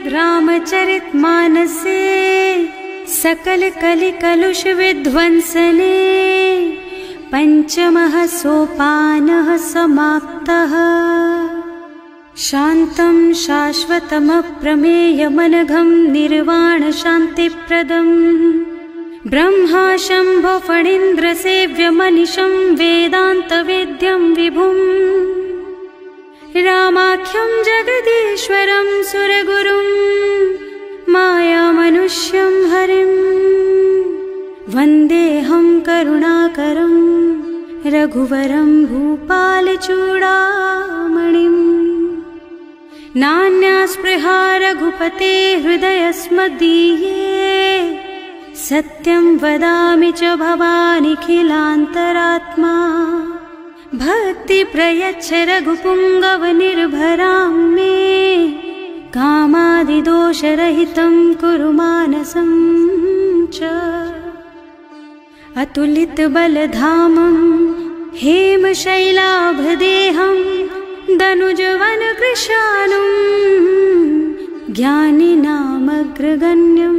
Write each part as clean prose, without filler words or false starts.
रामचरितमानसे सकल कलि कलुष विध्वंसने पंचमः सोपानः समाप्तः। शान्तं शाश्वतमप्रमेयमनघं निर्वाण शान्तिप्रदम् ब्रह्मा शम्भो फणीन्द्रसेव्यमनिशं वेदान्तवेद्यं विभुम् रामाख्यं जगदीश्वरं सुरगुरुं मायामनुष्यं हरिं वन्देऽहं करुणाकरं रघुवरं भूपालचूडामणिम्। नान्यास्पृहा रघुपते हृदयस्मदीये सत्यं वदामि च भवानिखिलान्तरात्मा। भक्ति प्रयच्छ रघुपुङ्गव निर्भरां मे कामादिदोषरहितं कुरु मानसं च। अतुलित बलधामं हेमशैलाभदेहं दनुजवन कृशानुं ज्ञानिनामग्रगण्यं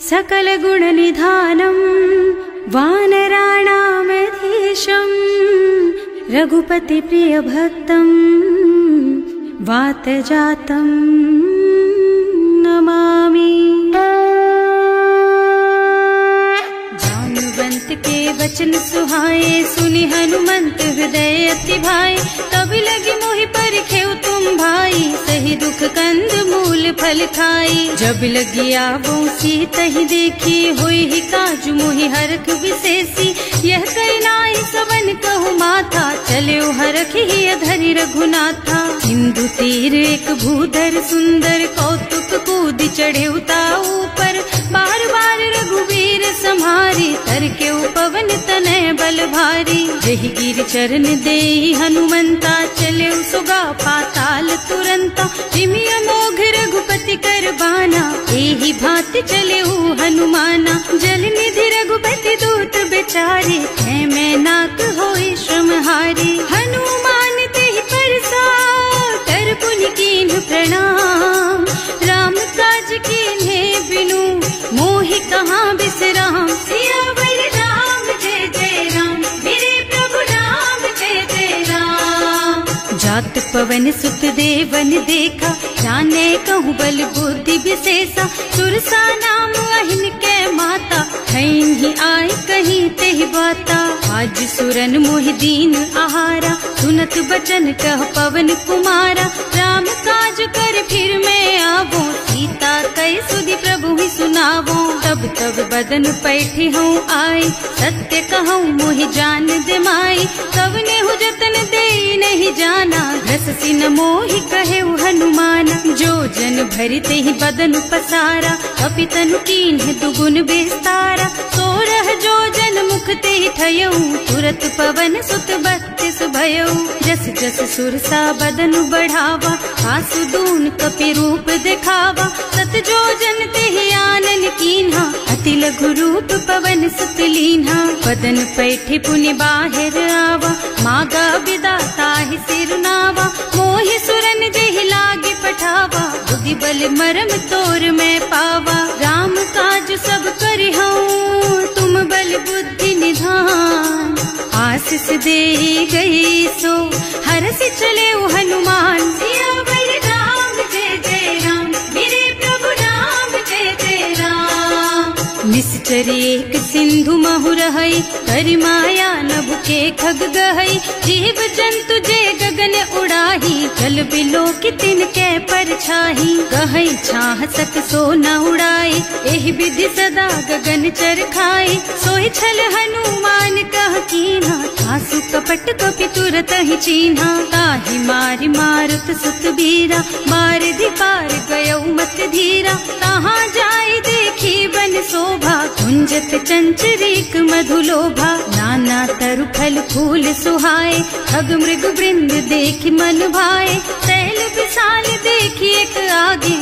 सकलगुणनिधानं वानराणामधीशं रघुपतिप्रियभक्तं वातजातं नमामि। जानुवंत के वचन सुहाए सुनि हनुमंत हृदय अति भाए। तब लगी मोहि परिखेउ तुम भाई सही दुख कंद मूल फल खाई। जब लगी आवो सीतहि देखी होई ही काजु मोहि हरख विशेषी। यह कई नाई सबन कहु माथा चले हरख ही धरि रघुनाथा। सिंधु तीर एक भूधर सुंदर कौतुक कूद चढ़े ऊपर। बार बार रघुवीर सम्हारी तर के पवन तनय बल भारी। जहि गिर चरण देहि हनुमंता चले सुगा पाताल तुरंता। जिमिय मोघ रघुपति कर बाना एहि भांति चले हनुमाना। जल निधि रघुपति दूत बेचारे है मैं नाक होई श्रमहारी। हनुमान तेहि परसा कर पुनि कीन्ह प्रणाम। राम काज कीन्हे बिनु मोहि कहाँ बिसराम। सियावर राम जय जय राम मेरे प्रभु राम जय जय राम। जात पवन सुत देवन देखा जाने कहूँ बल बुद्धि विशेषा। सुरसा नाम अहिन के माता ही आय कहीं तेहि बाता। आज सुरन मोहि दीन आहारा सुनत बचन कह पवन कुमारा। राम काज कर फिर मैं आवो सीता कई सुधि प्रभु ही सुनावो। तब तब बदन पैठी हूँ आए सत्य कहूँ मोहि जान दे माई। तब ने हु जतन दे नहीं जाना घस सिन मोहि कहे हनुमाना। जो जन भरि तेहि बदन पसारा कपितनु कीन्ह दुगुन विस्तारा। सोरह जो जन मुख तेहि ठयऊ तुरत पवन सुत 32 भयऊ। जस जस सुरसा बदन बढ़ावा आसु दून कपि रूप दिखावा। सत जो जन तेहि आनन कीन्हा अति लघु रूप पवन सुत लीन्हा। बदन पैठे पुनि बाहिर आवा मागा विदा ताहि सिरनावा। मोहि सुरन जेहि लागे पठावा बुद्धि बल मरम तोर मैं पावा। राम काज सब करिहूँ तुम बल बुद्धि निधान। आशीष दे गई सो हरस चले हनुमान। सियावर राम जय जय राम मेरे प्रभु राम जय जय राम। निश्चर एक सिंधु महु रहई करि माया नभ के खग गहई। जीव जंतु जे गगन उड़ाही जल बिलो की तिनके परछाही। गहई छाह सक सो न उड़ाई एहि विधि सदा गगन चर खाई। सोई छल हनुमान कह कीन्हा आसु कपट कपि तुरत ही चीन्हा। ताहि मारि मारुत सुत बीरा बारिधि पार गयौ मत धीरा। तहाँ जाई देखी बन शोभा कुंजत चंचरीक मधुलोभा। नाना तरु फल फूल सुहाए खग मृग वृंद देखि मन भाए। तैल विशाल देखी एक आगे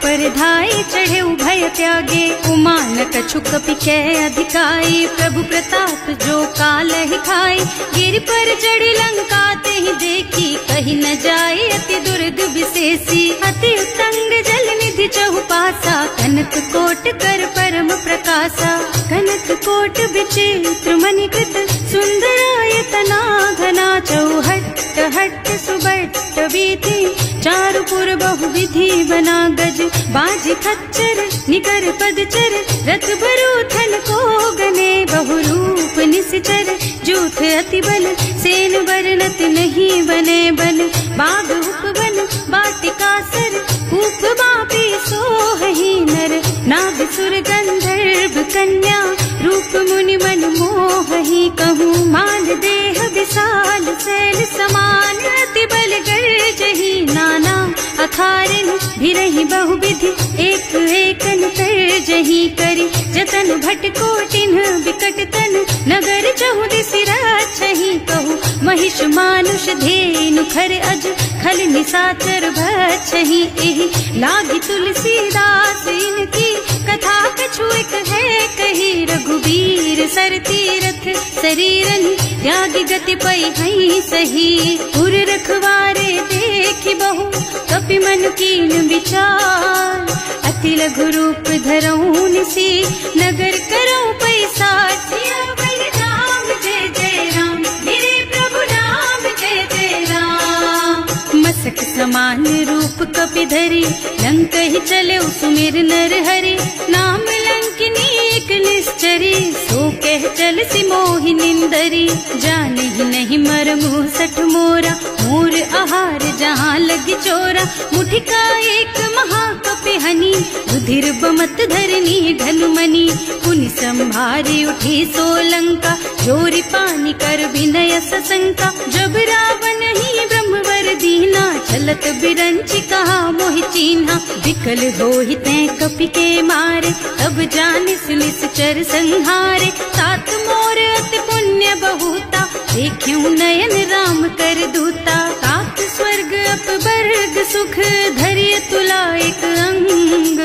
पर धाई चढ़े भय त्यागे। उमान कछु कपि कै अधिकाई प्रभु प्रताप जो काल ही खाई। गिर पर चढ़ी लंका तेहि देखी कहीं न जाए अति दुर्ग विशेषी। अति उत्तंग जल निधि बहु पासा, कनक कोट कर परम प्रकाशा। कनक कोट विचित्र मणिकृत, सुंदरायतना घना। चौहट्ट हट्ट सुबट्ट वीथि, चारुपुर बहुविधि बना। गज बाज खच्चर निकर पदचर, रथ बरूथन को गने। बहुरूप निश्चर जूथ अति बल, सेन बरनत नहीं बने बन। बाग उपवन वाटिका सर, कूप बापी सोहहि नर। नाग सुर गंधर्व कन्या, रूप मुनि मन मोहहि। कहूँ माल देह विशाल, शैल समान अति बल गर्जहि। नाना अखारिन भिरहि बहुविधि, एक एकन तर्जहि करि। जतन भट कोटिन विकट तन, नगर चहुदिस रक्षहि। कहूँ महिष मानुष धेनु खर अज, खल निशाचर भक्षहि। एहि लागी तुलसीदास इनकी, कथा कछु एक है कही। रघुबीर सर तीरथ शरीरन, त्यागी गति पै हई सही। उर रखवारे देखि बहु, कपि मन कीन विचार। अति लघु रूप धरऊं निसी, नगर करऊं पैसार। सियावर राम जय जय राम, मेरे प्रभु राम जय जय राम। मसक समान रूप कपि धरि, लंक ही चले सुमिर नर हरि। नाम लंकिनी एक निश्चरी, सो कह चल सी मोहि निंदरी। जाने ही नहीं मरमु सठ मोरा, मोर आहार जहाँ लग चोरा। मुठिका एक महाकपि हनि, रुधिर बमत धरनी धनुमनि। पुनि संभारी उठी सोलंका, जोरी पानी कर विनय सशंका। जब रावण ही ब्रह्मवर दीना, चलत बिरंची कहा मोहि चीन्हा। विकल होहि तै कपि के मारे, तब जानिस निश्चर संहारे। तात मोर अति पुण्य बहुता, देखियो नयन राम कर दूता। तात स्वर्ग अपवर्ग सुख, धरिय तुला एक अंग।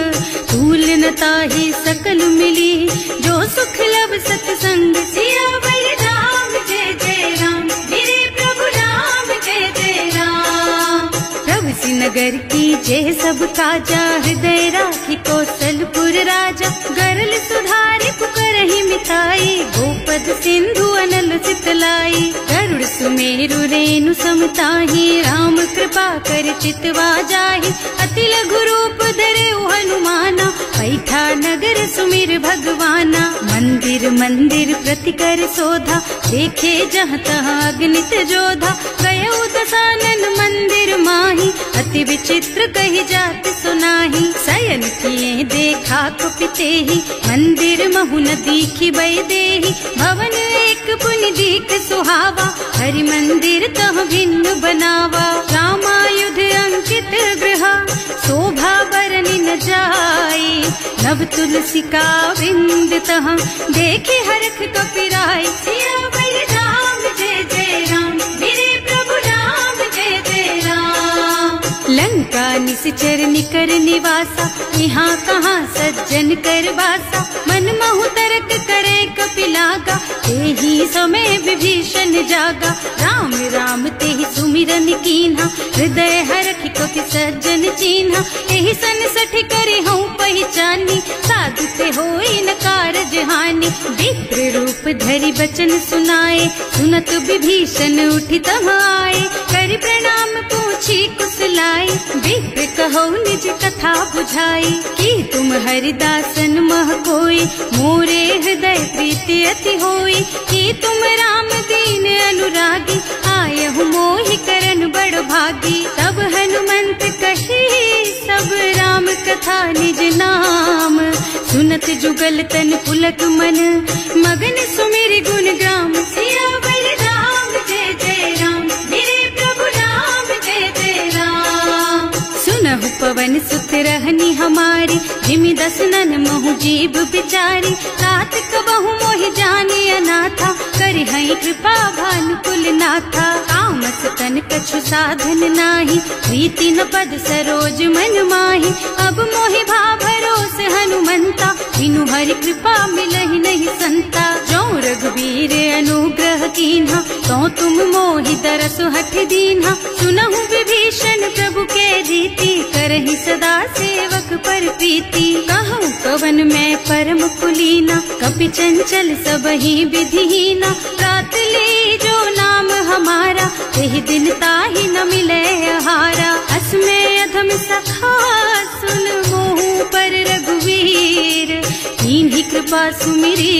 तूल न ताहि सकल मिली, जो सुख लब सतसंग। सियावर राम जय जय राम, मेरे प्रभु राम जय जय राम। प्रभु सि नगर की जय सब काजा, हृदय राखी कौशलपुर राजा। गरल सुधारि पुकारहि मिताई, गोपद सिंधु अनल चितलाई। गरुड़ सुमेरु रेणु समताहि, राम कृपा कर चितवा जाहि। अति लघु रूप धरे हनुमाना, पैठा नगर सुमिर भगवाना। मंदिर मंदिर प्रति कर शोधा, देखे जहाँ तहाँ अगणित जोधा। गयो दशानन मंदिर माही, अति विचित्र कही जात सुनाही। शयन किए देखा कुपितेहि, मंदिर महु न दीखि बैदेहि। भवन एक पुनि दीख सुहावा, हरि मंदिर तह भिन्न बनावा। रामायुध अंकित गृह, शोभा बरनि न जाई। नव तुलसी का वृंद तह, देखे हरख कपिराई। सियावर राम जय जय राम, मेरे प्रभु राम जय जय राम। लंका निश्चर निकर निवासा, यहाँ कहाँ सज्जन कर वासा। मन महु तरक करे कपिलागा, तेहि समय विभीषण जागा। राम राम तेहि सुमिरन कीन्हा, हृदय हरखि कपि सज्जन चीन्हा। एहि सन सठ करे हूँ पहचानी, साधु ते होई न कारज हानि। विप्र रूप धरि बचन सुनाए, सुनत विभीषण उठि तह आए। कर प्रणाम पूछी कुशलाई, विप्र कहो निज कथा बुझाई। कि तुम हरिदासन मह कोई, मोरे हृदय प्रीति अति होई। कि तुम राम दीन अनुरागी, आयहु मोहि करन बड़ भागी। तब हनुमंत कही सब राम कथा निज नाम। सुनत जुगल तन पुलक मन, मगन सुमिर गुण ग्राम। सियावर राम जय जय राम, मेरे प्रभु राम जय जय राम। सुनहु पवन सुत रहनी हमारी, जिमि दसनन महु जीव बिचारी। तात कबहु मोहि जानी अनाथा, करि हई कृपा भानुकुल नाथा। तामस तन कछु साधन नाही, प्रीति न पद सरोज मन माही। अब मोहि भा भरोस हनुमंता, बिनु हरि कृपा मिलहि नहीं संता। जो ताऊ रघुवीर अनुग्रह कीन्हा, तो तुम मोहि दरसु हठ दीन्हा। सुनहु विभीषण प्रभु के रीति, करहि सदा सेवक पर प्रीति। कहूँ कवन मैं परम कुलीना, कपि चंचल सबहि विधिहीना। रात ले जो नाम हमारा, तेहि दिन ताहि न मिले आहारा। असमय अधम सखा सुन मोहु पर रघुवीर, कीन्ही कृपा सुमिरी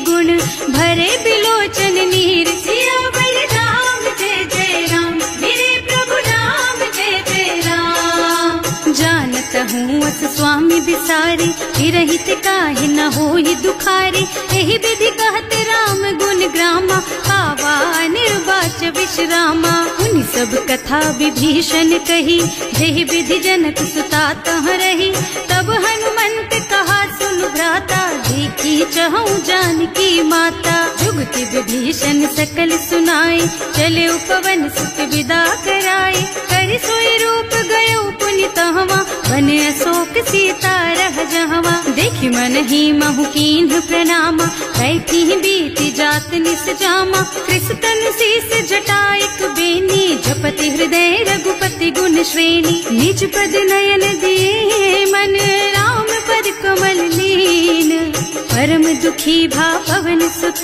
गुण भरे बिलोचन नीर। सियावर राम जय जय राम, मेरे प्रभु राम जय जय राम। जानत हूँ अस स्वामी बिसारी, हिरहित काहे न होहि दुखारी। एहि विधि कहत राम गुण ग्रामा, पावा निर्वाच विश्रामा। उन सब कथा विभीषण कही, जेहि विधि जनक सुता तह रही। तब हनुमंत कहा सुन भ्राता, देखी चहु जानकी माता। जुगति विभीषण सकल सुनाई, चले उपवन सुत विदा कराई। कर सोई रूप गयो पुनि तहवा, वन अशोक सीता रह जहवा। देखि मन ही महु कीन्ह प्रणामा, बैठी बीती जात निस जामा। कृष्ण शीस जटाइक बेनी, जपति हृदय रघुपति गुण श्रेणी। निज पद नयन दिए मन, राम पद कमल लीन। परम दुखी भा पवन सुत,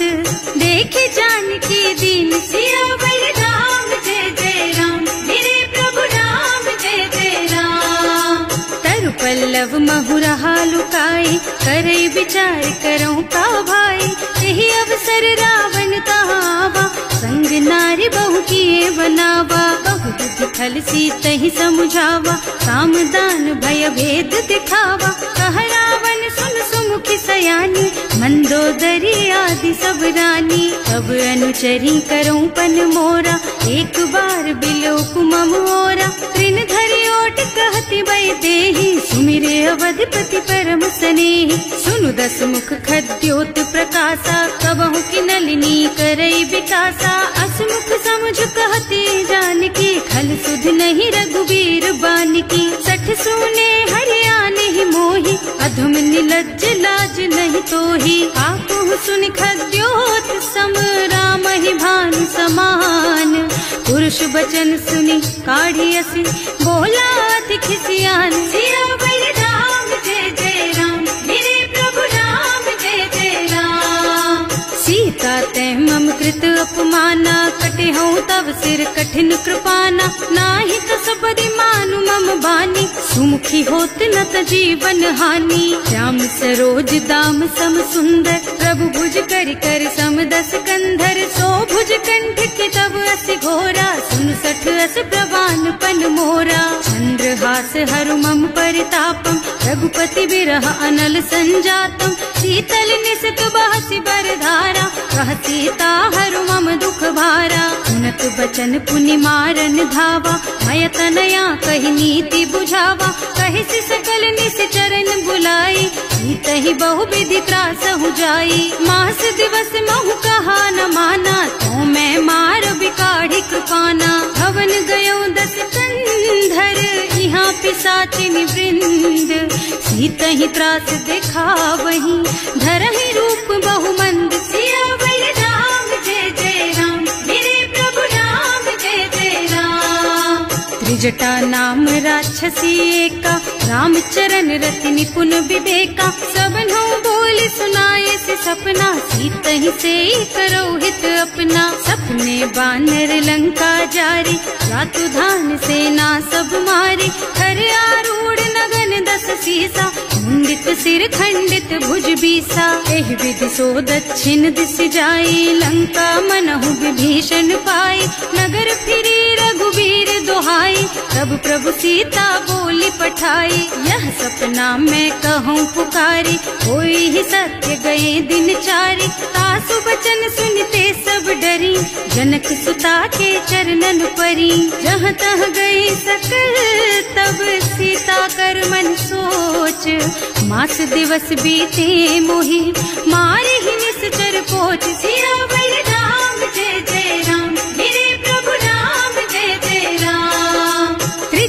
देखे जानकी दीन। सियावर राम जय जय राम, मेरे प्रभु राम जय जय राम। तरु पल्लव महुरहा लुकाई, करई विचार करऊं का भाई। यही अवसर रावण तहावा, संग नारी बहु किए बनावा। बहु बुद्धि खल सीतहि समुझावा, काम दान भय भेद दिखावा। कह रावण सुन सुमुखी सयानी, मंदोदरी आदि सब रानी। तब अनुचरी करऊं पन मोरा, एक बार बिलोक मम ओरा। तृण धरि ओट कहति भय देहि, सुमिरे अवधपति परम स्नेहि। सुनु दस मुख खद्योत प्रकाशा, कबहु की नलिनी करई विकासा। असमुख समझ कहती जानकी, खल सुध नहीं रघुवीर बानकी। सठ सुने हरियाणा ही मोही, अधम निलज्ज लाज नहीं तोही। आपहु सुनि खद्योत सम, राम ही भानु समान। पुरुष बचन सुनि काढ़ी असी, बोला अधिक सियान। सियावर राम जय जय राम, मेरे प्रभु राम जय जय राम। सीता तै मम कृत अपमाना, कटे हूँ तब सिर कठिन कृपाना। नाही तो सबदि मानु मम बानी, सुमुखी होत न त जीवन हानि। श्याम सरोज दाम सम सुंदर, प्रभु भुज कर कर सम दस कंधर। सो भुज कंठ के तब अस घोरा, सुन सठ अस प्रवान पन मोरा। चंद्रहास हरु मम परितापम, रघुपति बिरह अनल संजातम। शीतल निसत बहसि बरधारा, कह सीता हरु मम दुख भारा। सुनत बचन पुनि मारन धावा, मय तनया कहि नीति बुझावा। कहि सकल निस चरण बुलाई, सीतहि बहु विधि त्रासहु जाई। मास दिवस महु कहा न माना, तो मैं मार बिकाढ़ी कृपाना। भवन गयो दस कंधर, यहाँ पिशाचिनी वृंद। सीतहि त्रास दिखावहीं, धरहि रूप बहु मंद। सियावर राम जय जय राम, मेरे प्रभु राम जय जय राम। त्रिजटा नाम राक्षसी एका, राम चरण रति निपुण विवेका। सबनों बोल सुनाए से सपना, सीतहि से करो हित अपना। सपने बानर लंका जारी, रातु धान सेना सब मारी। कर आरूढ़ नगन दस सीसा, मुंडित सिर खंडित भुज बीसा। एहि विधि सो दक्षिण दिश जाई, लंका मनहु विभीषण पाई। नगर फिरी रघुवीर दोहाई, तब प्रभु सीता बोली पठाई। यह सपना मैं कहूँ पुकारी, होई ही सत्य गए दिन चारी। तासु बचन सुनते सब डरी, जनक सुता के चरणन परी। जहाँ तह गई सकल तब सीता कर मन सोच। मास दिवस बीते मोहि, मारे ही निश्चर पोच। सियावर राम जय जय राम, मेरे प्रभु राम जय जय राम।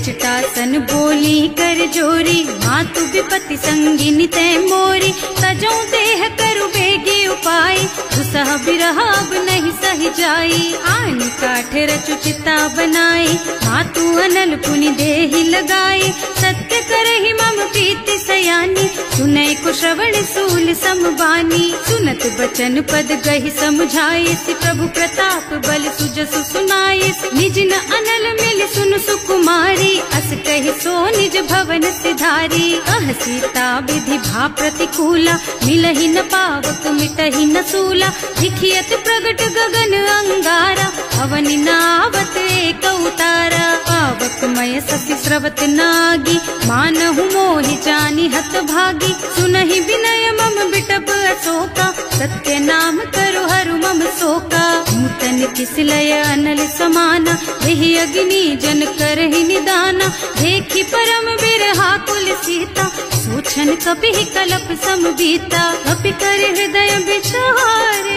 जटासन बोली कर जोरी, मातु विपत्ति संगिनी तै मोरी। तजो देह करु बेगी उपाय, दुसह बिरह अब नहीं सही जाई। आन काठ रचु चिता बनाई, मातु अनल पुनि देहि लगाई। सत्य करहि मम प्रीति सयानी, सुनै को श्रवण सूल समबानी। सुनत बचन पद गहि समझाए, प्रभु प्रताप बल सुजसु सुनाए। निज न अनल मिल सुन सुकुमारी, अस कहि सो निज भवन सिधारी। अह सीता विधि भा प्रतिकूला, मिलहि न पावक मिटहि न सूला। दिखियत प्रगट गगन अंगारा, अवनि नावत एक उतारा। पावक मय सखी स्रवत नागी, मानहु मोहि जानि हत भागी। सुनहि विनय मम बिटप अशोका, सत्य नाम करु हरु मम शोका। नूतन किसलय अनल समाना, देहि अग्नि जन करहि निदाना। देखि परम बिरहा कुल सीता, सोचन कपि कलप समबीता। कपि कर हृदय विचार,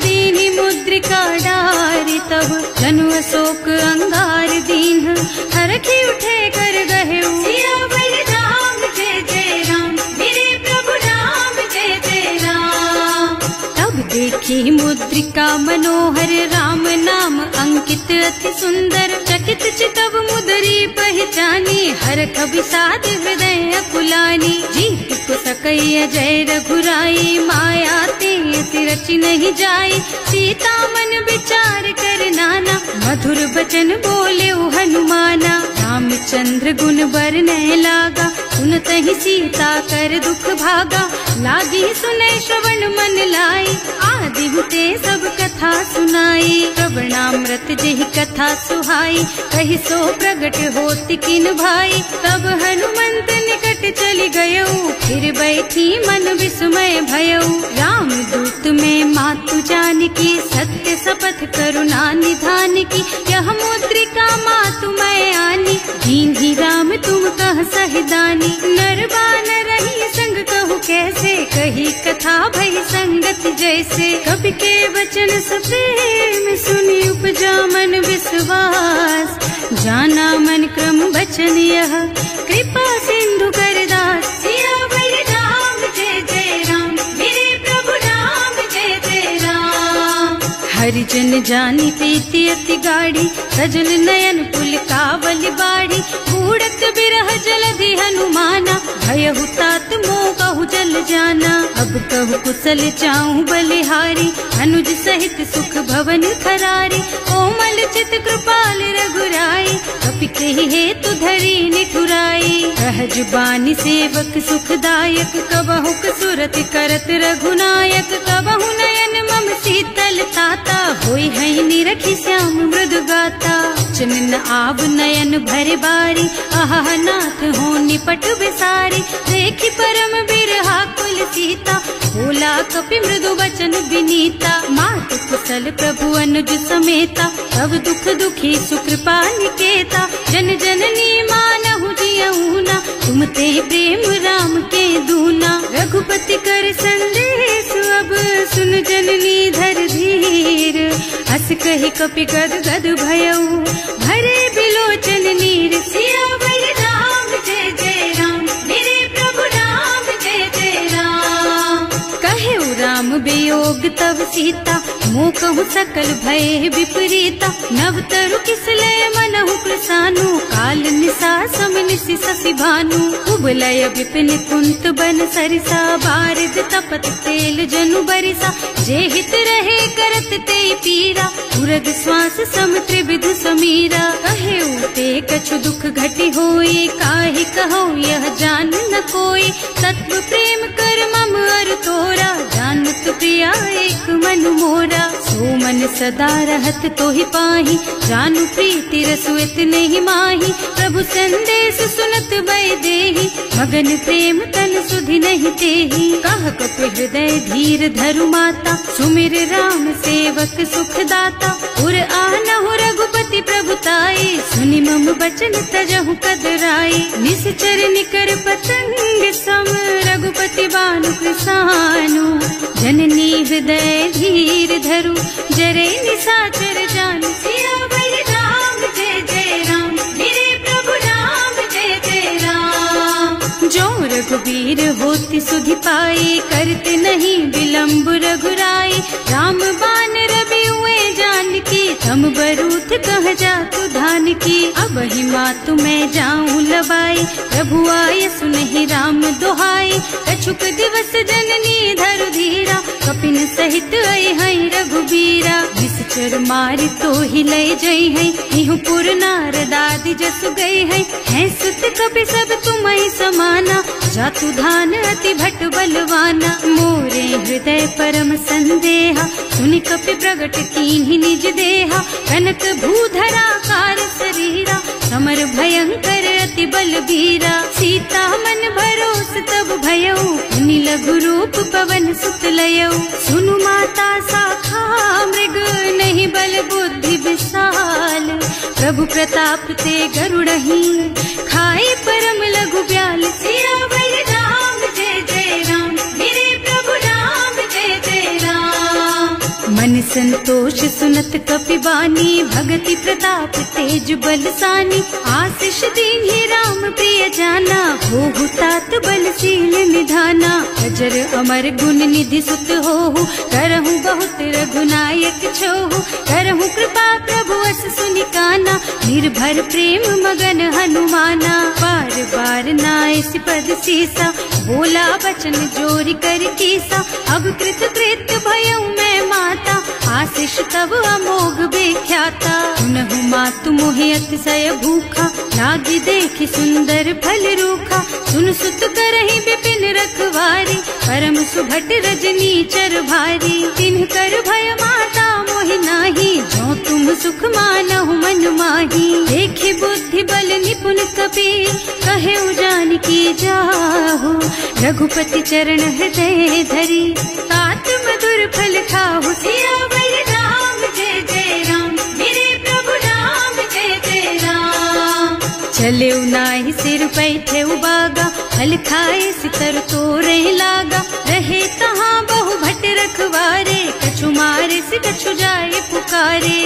दीनि मुद्रिका डारि। तब जनु अशोक अंगार दीन, हरखि उठे कर गहे सियावर राम जय जय राम। मेरे प्रभु राम जय जय राम। तब देखी मुद्रिका मनोहर, राम नाम अंकित अति सुंदर। चकित चितव मुदरी पहचानी, हरख विषाद हृदय अकुलानी। जीत को सकैय जय रघुराई, माया ते रचि नहीं जाई। सीता मन विचार कर नाना, मधुर बचन बोले हनुमाना। रामचंद्र गुण बरनय लागा, सुनतहि सीता कर दुख भागा। लागी सुनै श्रवण मन लाई, आदि ते सब कथा सुनाई। श्रवणामृत जेहि कथा सुहाई, कहि सो प्रगट होति किन भाई। तब हनुमंत निकट चली गयौ, फिर बैठी मन विस्मय भयौ। राम दूत में मातु जानकी, सत्य शपथ करुणा निधान की। यह मुद्रिका मातु मैं आनी, दीन्हि राम तुम कह सहिदानी। नर बानर रही संग कहु कैसे, कही कथा भई संगत जैसे। कवि के वचन सप्रेम सुनि उपजा मन विश्वास। जाना मन क्रम वचन यह, कृपा सिंधु कर दास। सियावर राम जय जय राम, मेरे प्रभु राम जय जय राम। हरिजन जानी प्रीति अति गाढ़ी, सजल नयन पुलकावली बाढ़ी। बूढ़त बिरह जलधि हनुमाना, भयहु तात मोह कहु जल जाना। अब कहु कुशल चाहूं बलिहारी, अनुज सहित सुख भवन खरारी। कोमल चित कृपाल रघुराई, कपि केहि हेतु धरी निठुराई। सहज बानी सेवक सुखदायक, कबहु सुरत करत रघुनायक। कबहु नयन मम शीतल ताता, होई है निरखी श्याम मृदु गाता। चनन आव नयन भरे बारी, आहा नाथ हो निपट बिसारी। देखी परम बिरहा कुल सीता, बोला कपि मृदु वचन विनीता। मात कुशल प्रभु अनुज समेता, तब दुख दुखी सुकृपा निकेता। जन जननी मानहु जियऊना, तुम ते प्रेम राम के दूना। रघुपति कर संदेश अब सुन जननी धर धीर। हस कहि कपि गद गद भयऊ, भरे बिलोचन नीर। सियावर राम जय जय राम, मेरे प्रभु राम जय जय राम। कहे राम वियोग तब सीता, मोह कहु सकल भय विपरीता। नव तरु किसलय मनहु कृसानु, काल निसा सम निसि शशि भानु। उबलय विपिन कुंत बन सरिसा, बारिद तपत तेल जनु बरिसा। जे हित रहे करत ते पीरा, उरग श्वास सम त्रिविधु समीरा। कहे ते कछु दुख घटि होई, काहि कहो यह जान न कोई। तत्व प्रेम कर मम अर तोरा, जानत प्रिया एक मन मोरा। सो मन सदा रहत तोहि पाहि, जानु प्रीति रसु इतने ही माही। प्रभु संदेश सुनत भय देहि, मगन प्रेम तन सुधि नहीं तेहि। कह कपि हृदय धीर धरु माता, सुमिर राम सेवक सुख दाता। उर आनहु रघुपति प्रभुताई, सुनि मम बचन तजहु कदराई। निश्चर निकर पतंग सम, रघुपति बानु कृसानु। जननी हृदय धीर धरु, जरे निशाचर जानु। सियावर राम जय जय राम, मेरे प्रभु राम शीघ्र होती सुधि पाए, करते नहीं विलम्ब रघुराई। राम बान रवि हुए जानकी, थम बरूथ कह जातु धान की। अब ही मातु मैं जाऊं लबाई, प्रभु आए सुनहि राम दोहाई। कछुक दिवस जननी धरु धीरा, कपिन सहित आई है रघुबीरा। निश्चर मारि तो ही लय जई है, इहु पुर नारद आदि जसु गई है सुत कपि सब तुम्हि समाना। जातु धान अति भट बलवाना, मोरे हृदय परम संदेहा। सुनि कपि प्रगट कीन्हि निज देहा, कनक भूधरा कार शरीरा। समर भयंकर अति बलबीरा, सीता मन भरोस तब भयउ। मुनि लघु रूप पवन सुत लयउ, सुनु माता साखा मृग। नहीं बल बुद्धि विशाल, प्रभु प्रताप ते गरुड़हि। खाए परम लघु ब्याल, सियावर राम जय जय राम। मेरे प्रभु राम जय जय राम। मन संतोष सुनत कपि बानी, भगति प्रताप तेज बलसानी। आशीष दीन्हि राम प्रिय जाना, होहु तात बलशील निधाना। अजर अमर गुण निधि सुत होहु, करहु बहुत रघुनायक छोहु। करहु कृपा प्रभु अस सुनि काना, निर्भर प्रेम मगन हनुमाना। बार बार नाइस पद सीसा, बोला बचन जोरि कर कीसा। अब कृत कृत भयउ मैं माता, आशीष तब अमोघ बेख्याता। सुनहु मातु मोहि अतिशय भूखा, लागी देखि सुंदर फल रूखा। सुन सुत करहि विपिन रखवारी, परम सुभट रजनी चर भारी। तिन्ह कर भय माता मोहि नाही, जो तुम सुख मानहु मन माही। देखि बुद्धि बल निपुण कपि, कहे जानकी जाहु। रघुपति चरण हृदय धरी, तात मधुर फल खाहु। सियावर राम जय जय राम, मेरे प्रभु राम जय जय राम। चले नाहि सिर बैठे बागा, फल खाए सितर तोरे लागा। रहे तहाँ बहु भट रखवारे, कछु मारे से कछु जाए पुकारे।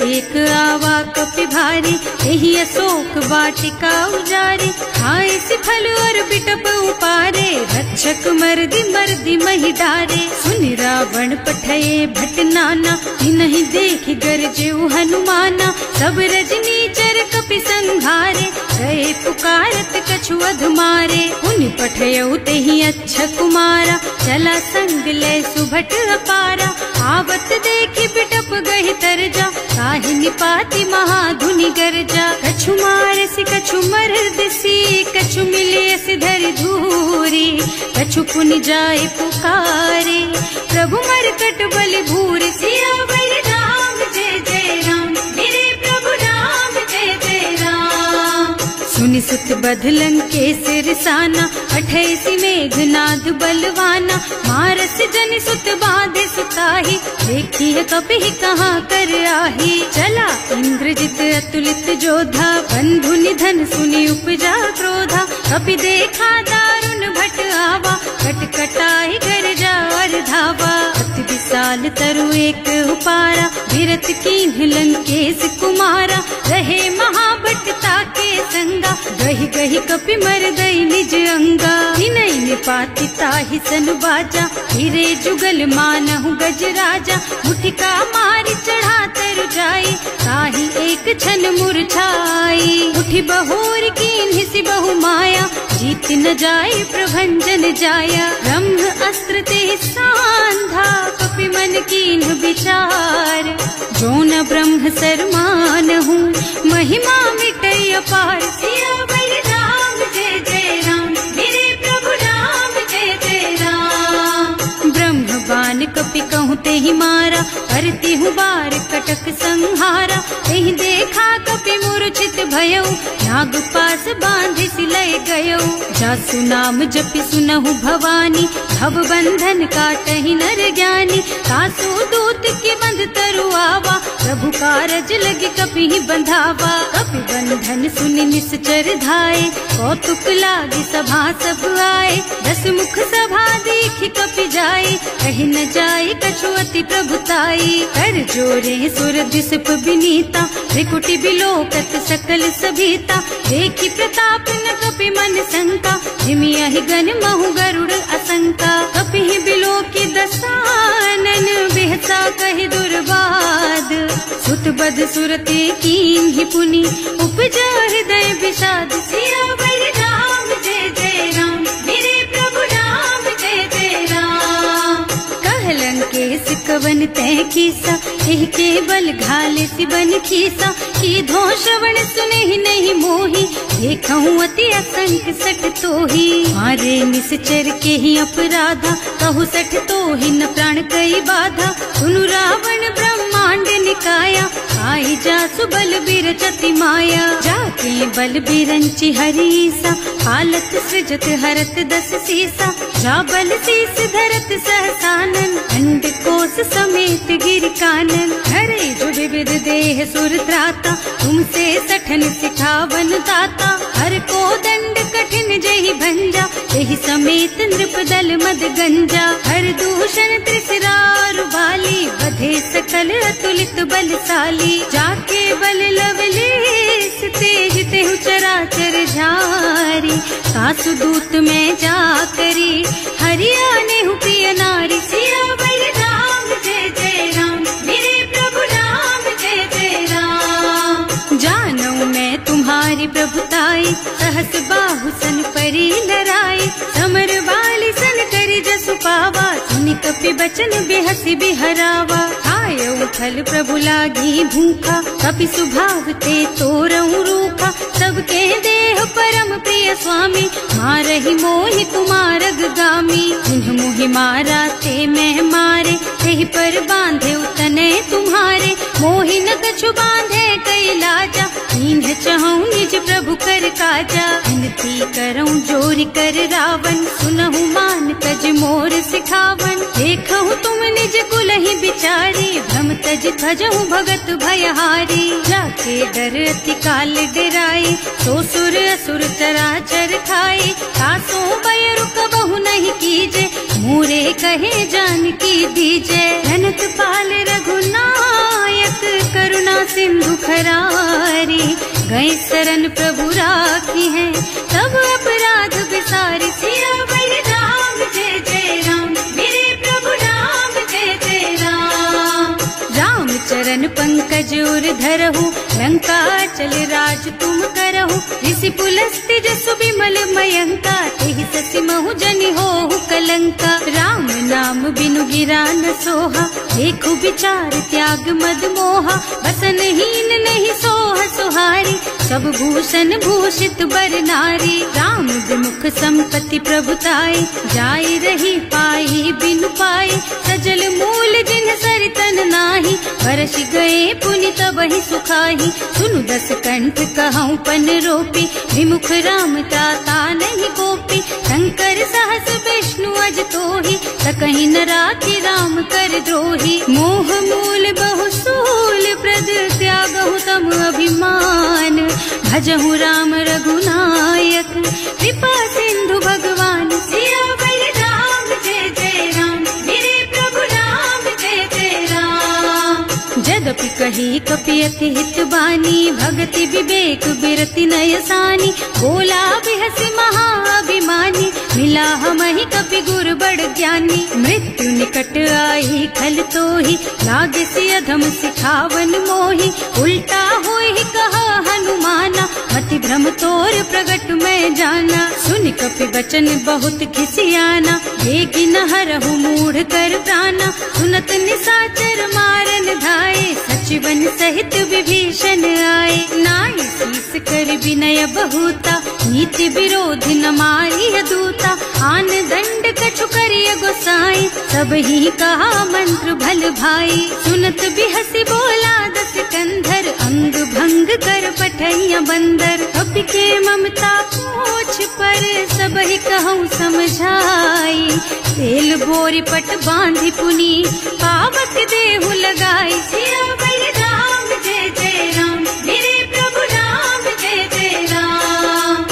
एक आवा कपि भारी, यही अशोक वाटिका उजारी। खाए से फल और बिटप उपारे, रक्षक मर्दी मर्दी मही डारे। सुनि रावण पठये भट नाना, तिन्हि देखि गरजेउ हनुमाना। सब रजनी चर कपि संघारे, गए पुकारत कछु अधमारे। उनि पठयउ तेहि अच्छा कुमारा, चला संग ले सुभट अपारा। आवत देखि बिटप गहि तरजा, काहि निपाति महाधुनि गरजा। कछु मारसि कछु मरदसी, कछु मिले सिधरि धूरी। कछु पुनि जाए पुकारे, प्रभु मरकट बलि भूरि। सियावर राम जय जय राम, मेरे प्रभु राम जय जय राम। सुनि सुत बधलन के सिरसाना, 28 मेघनाद बलवाना। मारस जनि सुत बाधे सुताही, देखिए कपि कहाँ कर आही। चला इंद्रजित अतुलित जोधा, बंधु निधन सुनि उपजा क्रोधा। कपि देखा दारुण भट आवा, कटकटाई गरजा और धावा। अति विशाल तरु एक उपारा, विरत कीन्ह लंकेश कुमारा। रहे महाभट ताके संगा, गहि गहि कपि मर गई निज अंगा। हिनहि निपाति ताहि सन बाजा, हिरे जुगल मानहु गज राजा। मुठिका मारि चढ़ा तरु जाई, ताहि एक छन मुरझाई। उठि बहोर कीन्हि सि बहु माया, जीत न जाए प्रभंजन जाया। ब्रह्म अस्त्र ते सांधा, कपि मन कीन्ह विचार। जो न ब्रह्म सरमानहु, महिमा मिटै अपार। सियावर राम जय जय राम, मेरे प्रभु राम जय जय राम। ब्रह्म बान कपि कहूँ तेहि मारा, करती हूँ बार कटक संहारा। तेहि देखा कपि मूर्छित भयउ, नाग पास बांधि सिलय गयउ। जासु नाम जपि सुनहु भवानी, भव बंधन काटहि नर ज्ञानी। तासु दूत के बंध तरु आवा, प्रभु कारज लगे कपि बंधावा। कपि बंधन सुनि निश्चर धाये, कौतुक लागी सभा सब आए। 10 मुख सभा देखि कपि जाए, कहि न जाए कछु अति प्रभुताई। कर जोरे सुर दिसप विनीता, त्रिकुटी बिलोकत सकल सभीता। देखि प्रताप न कपि मन शंका, हिमिया ही गन महु गरुड़ असंका कपिहि बिलो की दसानन बेहसा कहि दुर्बाद सुत बद सुरते कीन ही पुनि उपजा हृदय विषाद सियावर राम जय जय राम मेरे प्रभु राम जय जय राम कहलन के सिकवन तय कीसा एह के बल घाले सिबन खीसा की धो श्रवण सुने ही नहीं मोही देखऊं अति असंख सठ तो ही मारे निश्चर के ही अपराधा कहु सठ तो ही न प्राण कई बाधा सुनु रावण ब्रह्मांड निकाया आई जा सुबल बिरचति माया जाके बल बिरंची हरीसा हालत सृजत हरत दस सीसा जा बल शीस धरत सहसानन अंड कोस समेत गिर कानन हरे जो विविध देह सुर त्राता तुमसे सठन सिखावन दाता हर को दंड कठिन जहि भंजा यही समेत नृपदल मद गंजा हर दूषण त्रिसरार बाली बधे सकल अतुलित बलशाली जाके बल लवलेस तेज तेहु चराचर झारी सासु दूत में जा करी हरियाणे हु प्रिय नारी सियावर राम जय जय राम मेरे प्रभु राम जय जय राम जानू मैं तुम्हारी प्रभुताई सहस बाहु सन परी लराई समर बाली सन करी जसु पावा सुनि कपि बचन बेहसी बिहरावा आयो फल प्रभु लागी भूखा कपि सुभाव ते तोरऊ रूखा सबके देह परम प्रिय स्वामी मारहि मोहि कुमारग गामी जिन्ह मोहि मारा ते मैं मारे तेहि पर बांधे उतने तुम्हारे मोहि न कछु बांधे कई लाजा इन्ह चहूँ निज प्रभु कर काजा विनती करऊँ जोरि कर रावण सुनहु मान तज मोर सिखावन देखहु तुम निज कुल ही बिचारी भ्रम तज भजहु भगत भयहारी जाके डर अति काल डराई सो सुर असुर चराचर खाए तासो भय रुक बहु नहीं कीजे मोरे कहे जान की दीजे धनत पाल रघुनायक करुणा सिंधु खरारी गए शरण प्रभु राखी है तब अपराध विसारी सियावर राम जय जय राम मेरे प्रभु राम जय जय राम राम चरण पंकज उर धरहु लंका चल राज तुम करहु ऋषि पुलस्त्य जसु विमल मयंका तेहि ससि महु जनि होहु कलंका राम नाम बिनु गिरा न सोहा देखु विचार त्याग मद मोहा बसन हीन नहीं सोह सुहारी सब भूषण भूषित बर नारी राम विमुख संपत्ति प्रभुताई जाई रही पाई बिनु पाई सजल मूल जिन सरितन नाही बरस गए पुनि तबहि सुखाही सुनु दस कंठ कहऊँ पन रोपी विमुख राम ताता नहीं कोपी शंकर सहस विष्णु अज तोहि सकहि न राखी राम कर द्रोही मोह मूल बहु सूल प्रद त्यागहु तम अभिमान भजहु राम रघुनायक कृपा सिंधु भगवान सियावर राम जय जय राम मेरे प्रभु राम जय जय राम जदपि कही कपि अति हित बानी भगति विवेक बिरति नय सानी बोला बिहस महाअभिमानी मिला हमहि कपि गुर बड़ ज्ञानी मृत्यु निकट आई खल तोहि लागे सि अधम सिखावन मोहि उल्टा होहि कहा हनुमाना मति भ्रम तोर प्रगट में जाना सुनि कपि बचन बहुत खिसियाना देगी न हरहु मूढ़ कर प्राणा सुनत निशाचर मारन धाये सचिवन सहित विभीषण आए नाई शीस कर विनय बहुता नीति विरोध न मारिय दूता आन दंड कछु करिय गोसाई सब ही कहा मंत्र भल भाई सुनत बिहसी बोला दस कंधर अंग भंग कर पठैया बंदर कपि के ममता पूछ पर सब ही कहूँ समझाई तेल बोरी पट बांधी पुनी पावक देहु लगाई सियावर राम जय जय राम मेरे प्रभु राम जय जय राम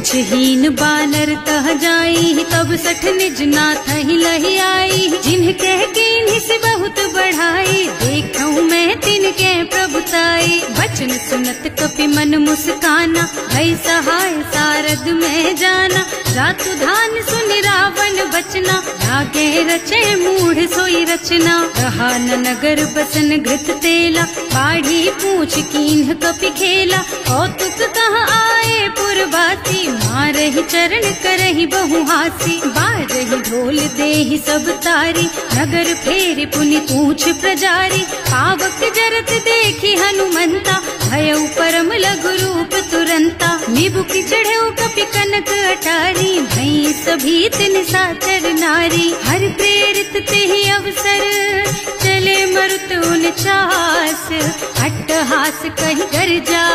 कुछ हीन बानर तह जाई, तब सठ निज नाथ ही लही आई। जिन्ह कह के इन्हीं से बहुत बढ़ाई, देखूं मैं तिनके प्रभुताई। बचन सुनत कपि मन मुस्काना, भई सहाय सारद में जाना। जातु धान सुनि रावण बचना, लागे रचे मूढ़ सोई रचना। रहा न नगर बसन घृत तेला, बाढ़ी पूछ कीन्ह कपि खेला। कौतुक कहाँ आए पुरवासी, मारहि चरण करहि बहु हासी। बाजहि ढोल देहि सब तारी, नगर फेर पुनि पूछ प्रजारी। पावक जरत देखी हनुमंता, भयउ परम लघु रूप तुरंता। निबुकि चढ़ऊ कपि कनक अटारी, भई सभी तिन साचर नारी। हर प्रेरित तेहि अवसर, चले मरुत उनचास। अट्टहास कहि गर्जा,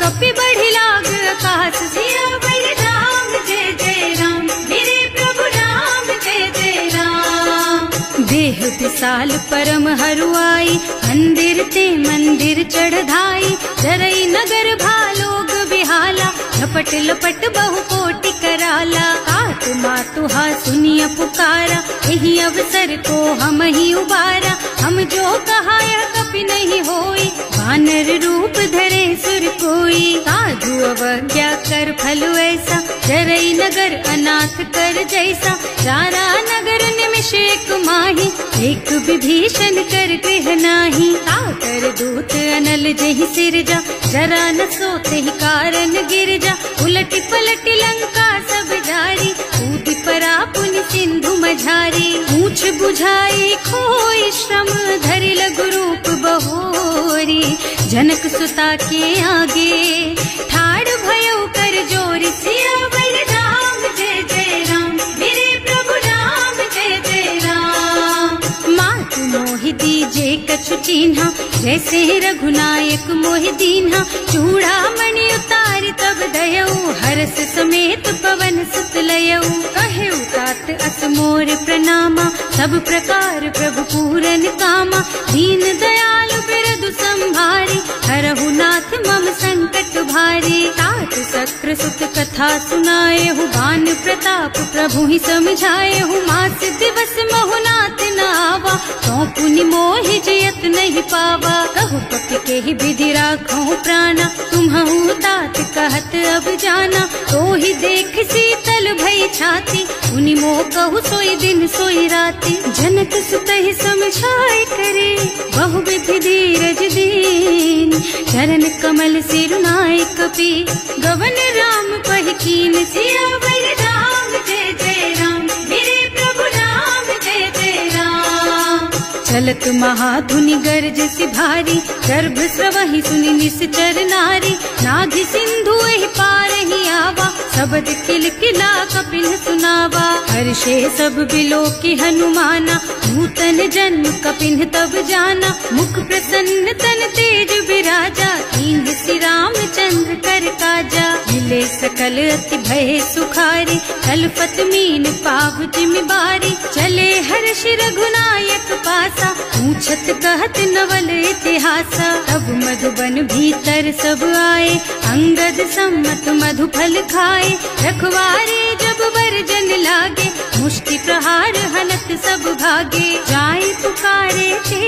कपि बढ़ि लाग आकाश। सियावर राम जय जय राम, मेरे प्रभु राम जय जय राम। देह विशाल परम हरुआई, मंदिर ते मंदिर चढ़धाई। जरई नगर भालोग बिहाला, लपट लपट बहु कोटि कराला। तात मातुहा सुनिय पुकारा, यही अवसर को हम ही उबारा। हम जो कहा यह कपि नहीं होई, वानर रूप धरे सुर कोई। साधु अवज्ञा कर फल ऐसा, जरई नगर अनाथ कर जैसा। जारा नगर निमिष एक माही, एक विभीषण कर गृह नाही। ताकर दूत अनल जहि सिरजा, जरा न सोते ही कारण गिरजा। उलटी पलटी लंका सब जारी, कूदी परा पुनि सिंधु मझारी। पूछ बुझाई खोई श्रम, धरि लघु रूप बहोरी। जनक सुता के आगे, ठाड़ भयउ कर जोरी। सियावर राम जय जय राम, मेरे प्रभु राम जय जय राम। मातु मोहि दीजे कछु चिन्हा, जैसे रघुनायक मोहि दीन्हा। चूड़ा मणि उतारि तब दयऊ, हरस समेत पवन सुत लयऊ। कहेउ तात अस मोर प्रणामा, सब प्रकार प्रभु पूरन कामा। दीन दयालु बिरदु संभारी, हरहु नाथ मम संकट भारी। तात सक्र सुत कथा सुनाएहु, बान प्रताप प्रभु ही समझाएहु। मास दिवस महु नाथ न आवा, तो पुनि मोहि जयत नहीं पावा। कहु कपि केहि विधि राखहु प्राणा, तुम्हु तात कहत अब जाना। तो ही देख शीतल भई छाती, उनि मोह कहु सोई दिन सोई राती। जनक सुतहि समझाए करे, बहु विधि धीरज दीन। चरण कमल सिरुनाए कपि, गवन राम पहि कीन। सियावर राम जय जय राम, मेरे प्रभु राम जय जय राम। चलत महाधुनि गर्ज सिभारी, गर्भ स्रवहि सुनि निश्चर नारी। नाभि सिंधु एहि पार ही आवा, शब्द किलकिला कपिल सुनावा। हर्षे सब बिलोकि हनुमाना, नूतन जन्म कपिन तब जाना। मुख प्रसन्न तन तेज विराजा, कीन्ह श्री रामचंद्र कर काजा। मिले सकल अति भय सुखारी, कलपत मीन पाव जिमिबारी। चले हर्ष रघुनायक पासा, पूछत कहत नवल इतिहासा। तब मधुबन भीतर सब आए, अंगद सम्मत मधु फल खाए। रखवारे जब वर्जन लागे, मुष्टि प्रहार हनत सब भागे। जाय पुकारे ते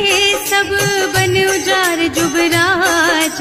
सब, बन उजार जुबराज।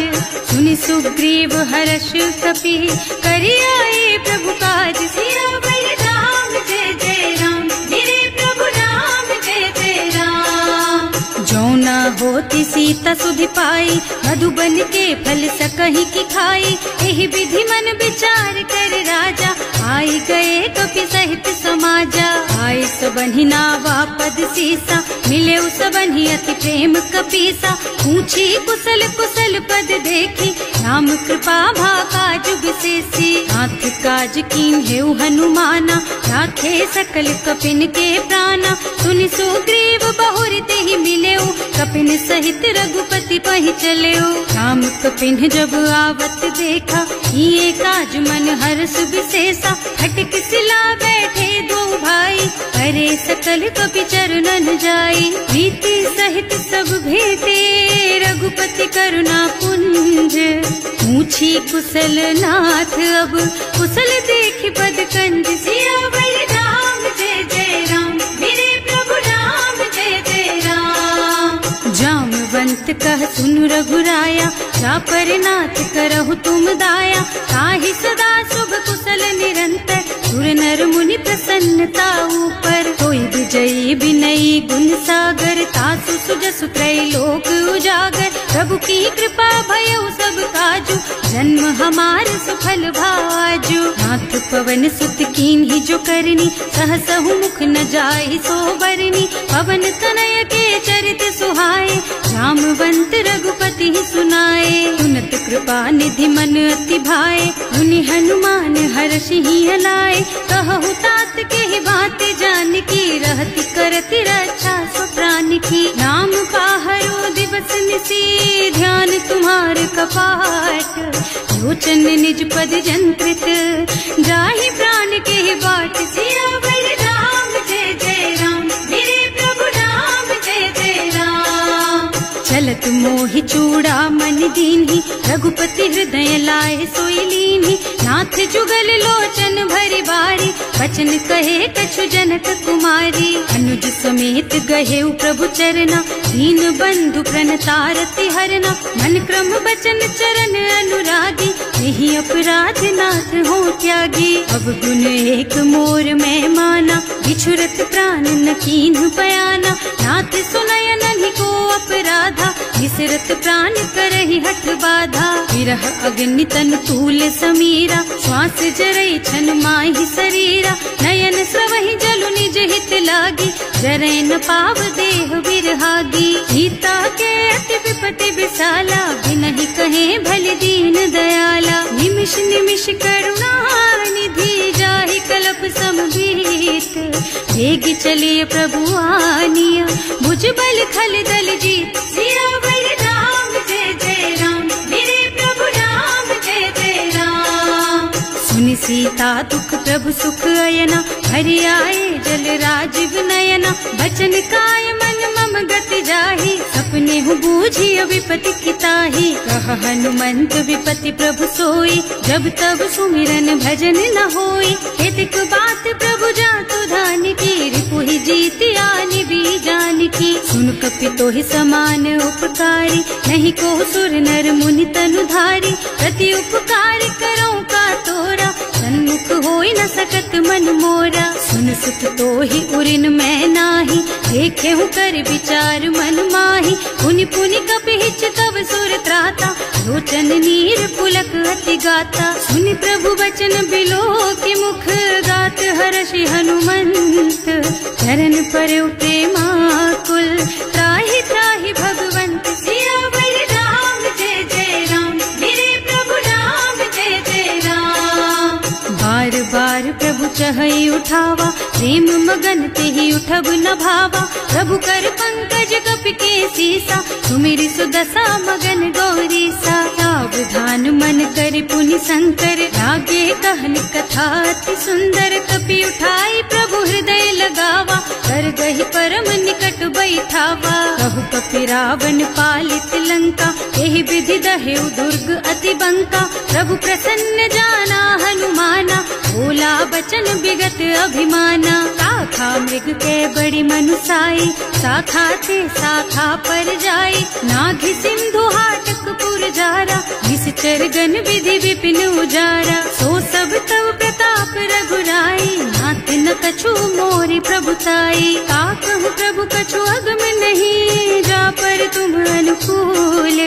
सुनि सुग्रीव हर्ष कपि, करि आए प्रभु काज। सियावर राम जय जय राम, मेरे प्रभु राम जय जय राम। जौना होती सीता सुधि पाई, मधुबन के फल सकहि की खाई। एहि विधि मन विचार कर राजा, आई गए कपि सहित समाजा। आए सबहि नावा पद सीसा, मिले सबहि अति प्रेम कपीसा। पूछी कुशल कुशल पद देखी, राम कृपा भाका जुग विशेषी। नाथ काज कीन्हेउ हनुमाना, राखे सकल कपिन के प्राणा। सुनि सुग्रीव बहुर तेहि मिलेउ, कपिन सहित रघुपति पहि चल्यो। राम कपिन जब आवत देखा, ये काज मन हर्ष विशेषा। खटक सिला बैठे दो भाई, अरे सकल कपि चरणन जाई। प्रीति सहित सब भेटे, रघुपति करुणा पुंज। पूछी कुशल नाथ अब, कुशल देखि पद कंज। सियावर राम जय जय राम, मेरे प्रभु राम जय जय राम। जामवंत कह सुनु रघुराया, चापर नाथ करहु तुम दाया। ताहि सदा शुभ कुशल निरंतर, सुर नर मुनि प्रसन्नता ऊपर। कोई विजयी विनयी गुण सागर, तासु सुजसु त्रैलोक उजागर। प्रभु की कृपा भयउ सब काजू, जन्म हमार सुफल भाजू। नाथ पवन सुत कीन्ही जो करनी, सहसहु मुख न जाहि सो बरनी। पवन तनय के चरित सुहाए, जामवंत रघुपति सुनाए। सुनत कृपा निधि मन अति भाए, मुनि हनुमान हर्षि हलाए। कहु तात के बात जान की, रहति करति रक्षा सो प्राण की। नाम पाहरो दिवस निसी, ध्यान तुम्हार कपाट। लोचन निज पद जंत्रित, जाहि प्राण के बाट। सियावर राम जय जय राम, मेरे प्रभु राम जय जय राम। चलत मोहि चूड़ा मन दीन्ही, रघुपति हृदय लाए सोई लीन्ही। नाथ जुगल लोचन भरि बारी, बचन कहे कछु जनक कुमारी। अनुज समेत गहेउ प्रभु चरना, दीन बंधु प्रणतारति हरना। मन क्रम बचन चरण अनुरागी, यही अपराध नाथ हो त्यागी। अब गुण एक मोर मैं माना, बिछुरत प्राण न कीन्ह बयाना। नाथ सुनय नन्हि को अपराधा, विसरत प्राण करहि हठ बाधा। विरह अग्नि तन तूल समीरा, श्वास जरई छन माहि शरीरा। नयन स्रवहि जलु निज हित लागी, जरै न पाव देह बिरहागी। सीता के अति विपति विशाला, बिनहि कहे भल दीन दयाला। निमिष निमिष करुणा निधि, जाहि कल्प समभीत। वेग चलिए प्रभु आनिया, भुज बल खल दल जीत। सियावर राम जय जय राम, मेरे प्रभु राम जय जय राम। सुनि सीता दुख प्रभु सुख अयना, हरि आए जल राजीव नयना। बचन काय मन मम गति जाहि, सपने हूँ बूझी विपति किताहि। कह हनुमंत विपति प्रभु सोई, जब तब सुमिरन भजन न होई। हेतिक बात प्रभु जातु धान की, रिपुहि जीति आनि भी जान की। सुन कपि तोहि समान उपकारी, नहीं को सुर नर मुनि तनु धारी। प्रति उपकार करो का तोरा, सन्मुख होई न सकत मन मोरा। सुन सुख तोहि उरिन मैं नाही, देखे हूँ कर विचार मन माही। पुनि पुनि कपि हिच तब सुर त्राता, लोचन नीर पुलक अति गाता। सुनि प्रभु बचन बिलो की मुख, गात हर्षि हनुमंत। चरण पर प्रेमाकुल, त्राहि त्राहि भगवंत। सियावर राम जय जय राम, मेरे प्रभु राम जय जय राम। बार बार प्रभु चहई उठावा, प्रेम मगन तेहि उठब न भावा। प्रभु कर पंकज कपि के सीसा, सुमिरि सुदशा मगन गौरीसा। सावधान मन कर पुनि शंकर, लागे कहन कथा अति सुंदर। कपि उठाई प्रभु हृदय लगावा, कर गहि परम निकट बैठावा। कहु कपि रावण पालित लंका, एहि विधि दहेउ दुर्ग अति बंका। प्रभु प्रसन्न जाना हनुमाना, बोला बचन विगत अभिमाना। शाखा मृग के बड़ी मनुसाई, शाखा ते शाखा पर जाई। नाघि सिंधु हाटक पुर जारा, निश्चर गण विधि विपिन उजारा। सो सब तव प्रताप रघुराई, नाथ न कछु मोरि प्रभुताई। का कहु प्रभु कछु अगम नहीं, जा पर तुम अनुकूल।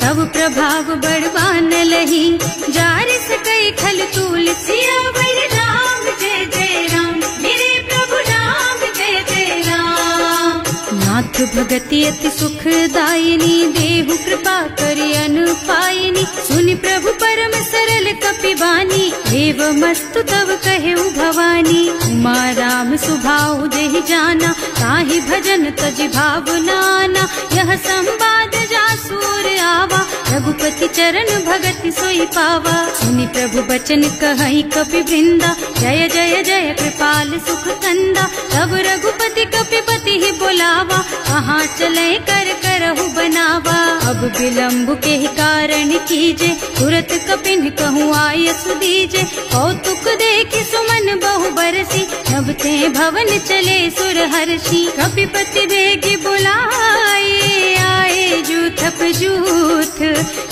तब प्रभाव बड़वान लही, जार सकई खल तूल। सियावर राम जय जय राम, मेरे प्रभु राम जय जय राम। नाथ भगति अति सुखदायिनी, देहु कृपा करि अनुपायिनी। सुनि प्रभु परम सरल कपि बानी, देव मस्तु तब कहे भवानी, उमा राम सुभाऊ जहि जाना, ताहि भजन तजि भावनाना। यह संवाद जासूर आवा, रघुपति चरण भगति सोई पावा। सुनि प्रभु बचन कहई कपि वृंदा, जय जय जय कृपाल सुख कंदा। तब रघुपति कपिपति ही बोलावा, कहाँ चले कर करहु बनावा। अब विलम्ब के ही कारण कीजे, तुरत कपिन कहूँ आयस दीजे। कौतुक देखि सुमन बहु बरसी, नभ ते भवन चले सुर हर्षि। कपिपति बेगी बुलाए, आए जूथप जूथ,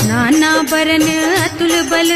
नाना बरन अतुल बल,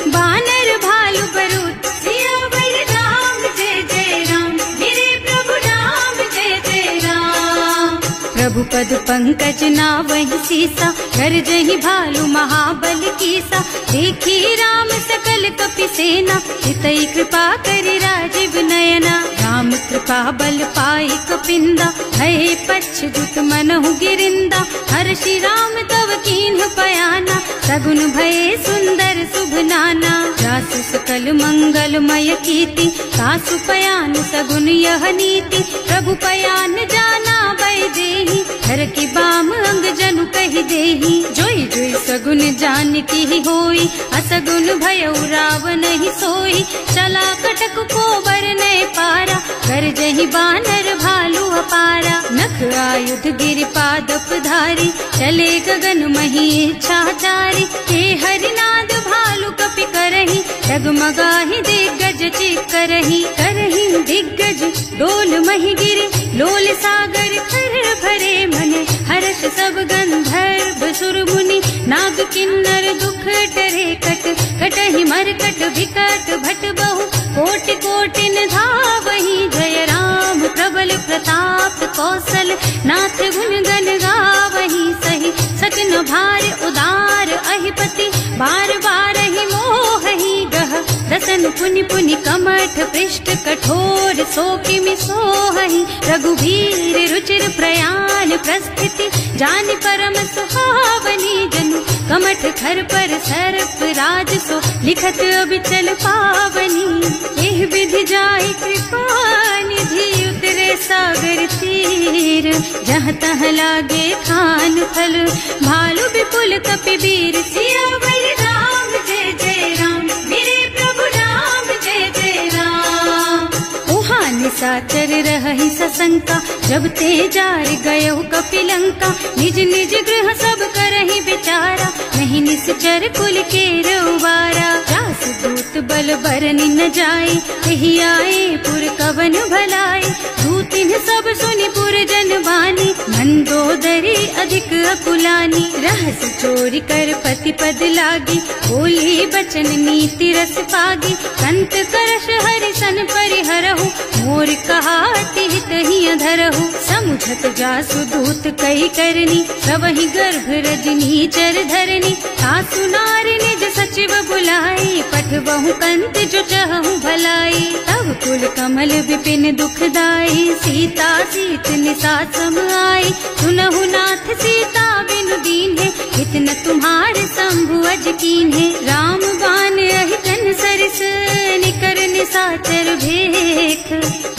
बानर भालु बरूथ। सियावर राम जय जय राम, मेरे प्रभु राम जय जय राम। प्रभु पद पंकज नावहि सीसा, गरजहि भालु महाबल कीसा। देखी राम सकल कपि सेना, हितई कृपा करि राजीव नयना। राम कृपा बल पाई कपिंदा, भये पच्छ्रुत मनहु गिरिंदा। हर्षि राम तव कीन्ह पयाना, सगुन भये सुंदर शुभ नाना। जासु सकल मंगलमय कीर्ति, तासु पयान सगुन यह नीति। प्रभु पयान जाना वैदेही, हर की बाम अंग जनु कहि देही। जोई जोई सगुन जानकी ही होई, असगुन भयउ रावण ही सोई। चला कटक को बरनै पारा, कर जहि बानर भालु अपारा। नख आयुध गिरिपादप धारी, चले गगन मही इच्छाचारी। हे हरिनाद भालु कपि करही, डगमगाहि दिग्गज चिक्करही। करही दिग्गज डोल मही गिरे, लोल सागर खर भरे मने। हर्ष सब गंधर्व सुर मुनि, नाग किन्नर दुख टरे कट। कटहि मरकट विकट भट बहु, कोटि कोटिन धावहि। जय राम प्रबल प्रताप कौशल, नाथ गुण गण गावहि। सही सकिन भार उदार अहिपति, बार बार ही मोहहि गह। दसन पुनि पुनि कमठ पृष्ठ, कठोर सोकिमि सोहहि। रघुवीर रुचिर प्रयाण प्रस्थिति, जानि परम सुहावनी। जनु कमठ खर पर सर्प राज सो, लिखत अबिचल पावनी। एह विधि जाहि कृपा निधि, उतरे सागर तीर। जहाँ तहाँ लागे खान फल, भालु विपुल कपि वीर। सियावर राम जय जय राम, मेरे प्रभु राम जय जय राम। उहाँ निशाचर रहहि सशंका, जब ते जार गयो कपिलंका। निज निज गृह सब करहि विचारा, नहीं निश्चर कुल के रउबारा। जासु दूत बल बरनि न जाए, एहि आए पुर कवन भलाए। दूतिन सब सुनि पुर जन बानी, मंदोदरी अधिक अकुलानी। रहस चोरी कर पति पद लागी, बोली बचन नीति रस पागी। कंत करश हरि सन परिहरहु, मोर कहाति हित ही अधरहु। समुझत जासु दूत कई करनी, सबहि गर्भ रजनी चर धरनी। सासु नारी निज सचिव बुलाई, पठबहु कंत जो चहु भलाई। तब कुल कमल विपिन दुखदाई, सीता सीत निसा सम आई। सुनहु नाथ सीता बिनु दीन्हे, इतना तुम्हारे शंभु अज कीन्हे। राम बान अहितन सरिस, निकर निसाचर भेख।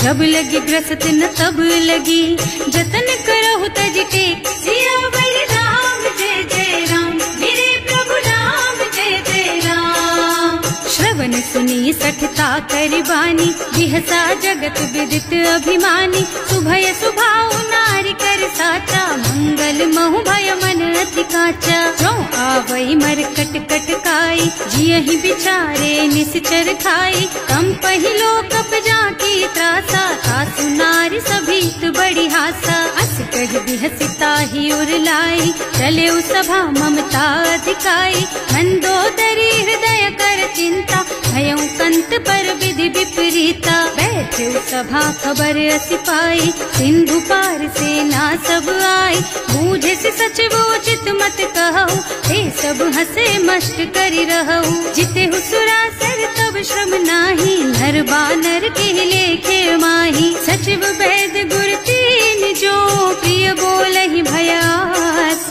जब लगी ग्रसत न तब लगी, जतन करहु तज टेक। सियावर राम जय जय राम, मेरे प्रभु राम जय जय राम। श्रवण सुनी सठता करिबानी, बिहसा जगत विदित अभिमानी। सुभय सुभाऊ नारी कर साचा, मंगल महु भय मन अति काचा। जो आवई मरकट कटकाई, जियहि बिचारे निश्चर खाई। कम पहिलो कप जाकी त्रासा, सासु नारी सभीत बड़ी हासा। अस कहि बिहसिता ही उरलाई, चले सभा ममता अधिकाई। मंदोदरी हृदय कर चिंता, भयउ कंत पर विधि विपरीता। बैठे सभा खबर अति पाई, सिंधु पार सेना सब आई। बूझे से सचिव उचित मत कहु, हे सब हसे मस्त करि रहु। जिते हुसुरासर तब श्रम नाही, नर बानर के लेखे माही। सचिव वैद गुर तीन जो, प्रिय बोलहि भयास।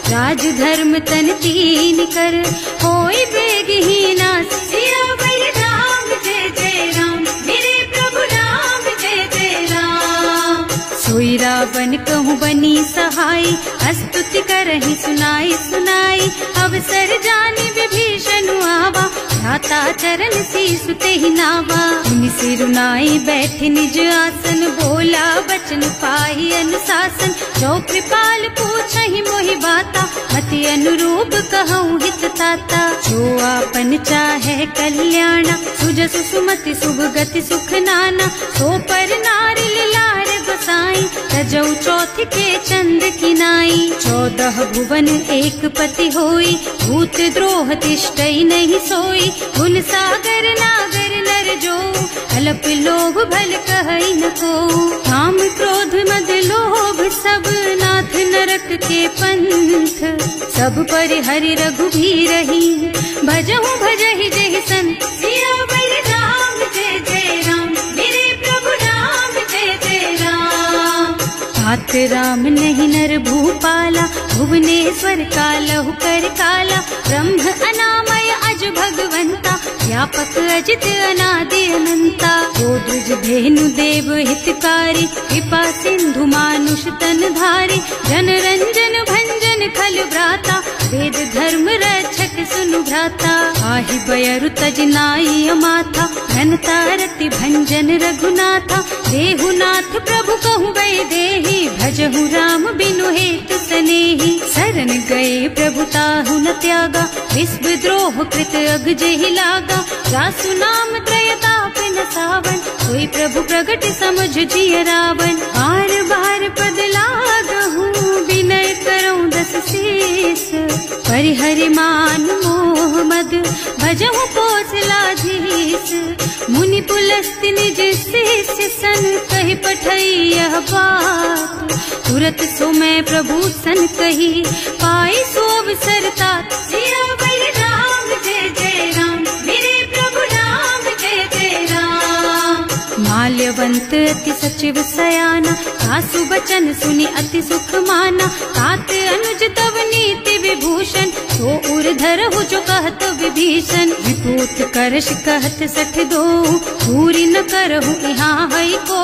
राज धर्म तन तीन कर, होई बेगहीना। सियावर राम बनी सहाय, स्तुति करहि सुनाई सुनाई। अवसर जानि विभीषण आवा, भ्राता चरण शीस तेहि नावा। मुनि सिरुनाई बैठे निज आसन, बोला बचन पाहि अनुशासन। जो कृपाल पूछहि मोहि बाता, मति अनुरूप कहूँ हित ताता। जो आपन चाहे कल्याणा, सुजसु सुमति शुभ गति सुख नाना। सो पर नारी लार गोसाई, तजौ चौथ के चंद किनाई। 14 भुवन एक पति होई, भूत द्रोह तिष्ठई नहीं सोई। गुण सागर नागर नर जो, अल्प लोभ भल कहई न को। काम क्रोध मद लोभ सब, नाथ नरक के पंथ। सब पर हरि रघुबीरहि, भजहु भजहि जहि संत। सियावर राम जय जय राम, मेरे प्रभु राम जय जय राम। हाथ राम नहीं नर भूपाला, भुवनेश्वर कालहु कर काला। ब्रह्म अनामय अज भगवंता, व्यापक अजित अनादि अनंता। गोद्विज धेनु देव हितकारी, कृपा सिंधु मानुष तन धारी। जन रंजन भंजन खल भ्राता, वेद धर्म रक्षक सुनु भ्राता। आहि बयरु तज नाई अमाथा, घनता रति भंजन रघुनाथा। देहुनाथ प्रभु कहु वै देहि, भजहु राम बिनु हेतु सनेहि। शरण गए प्रभु ताहु न त्यागा, विश्व द्रोह कृत अग जेहि लागा। जासु नाम त्रयताप न सावन, कोई प्रभु प्रगट समझ जिय रावण। बार बार पद लागहु, विनय करऊं दस शीस। परिहरि मान मोह मद, भजहु कौशलाधीश। मुनि पुलस्त्य निज शिष्य सन, कहि पठई यह बात। तुरत सो मैं प्रभु सन कही, पाई सो अवसर तात। सियावर राम जय जय राम, मेरे प्रभु राम जय जय राम। माल्यवंत अति सचिव सयाना, सासु बचन सुनि अति सुख माना। तात अनुज तव नीति विभूषण, सो उर धरहु जो कहत विभीषण। विभूत करश कहत 62, पूरी न करहु यहाँ हई को।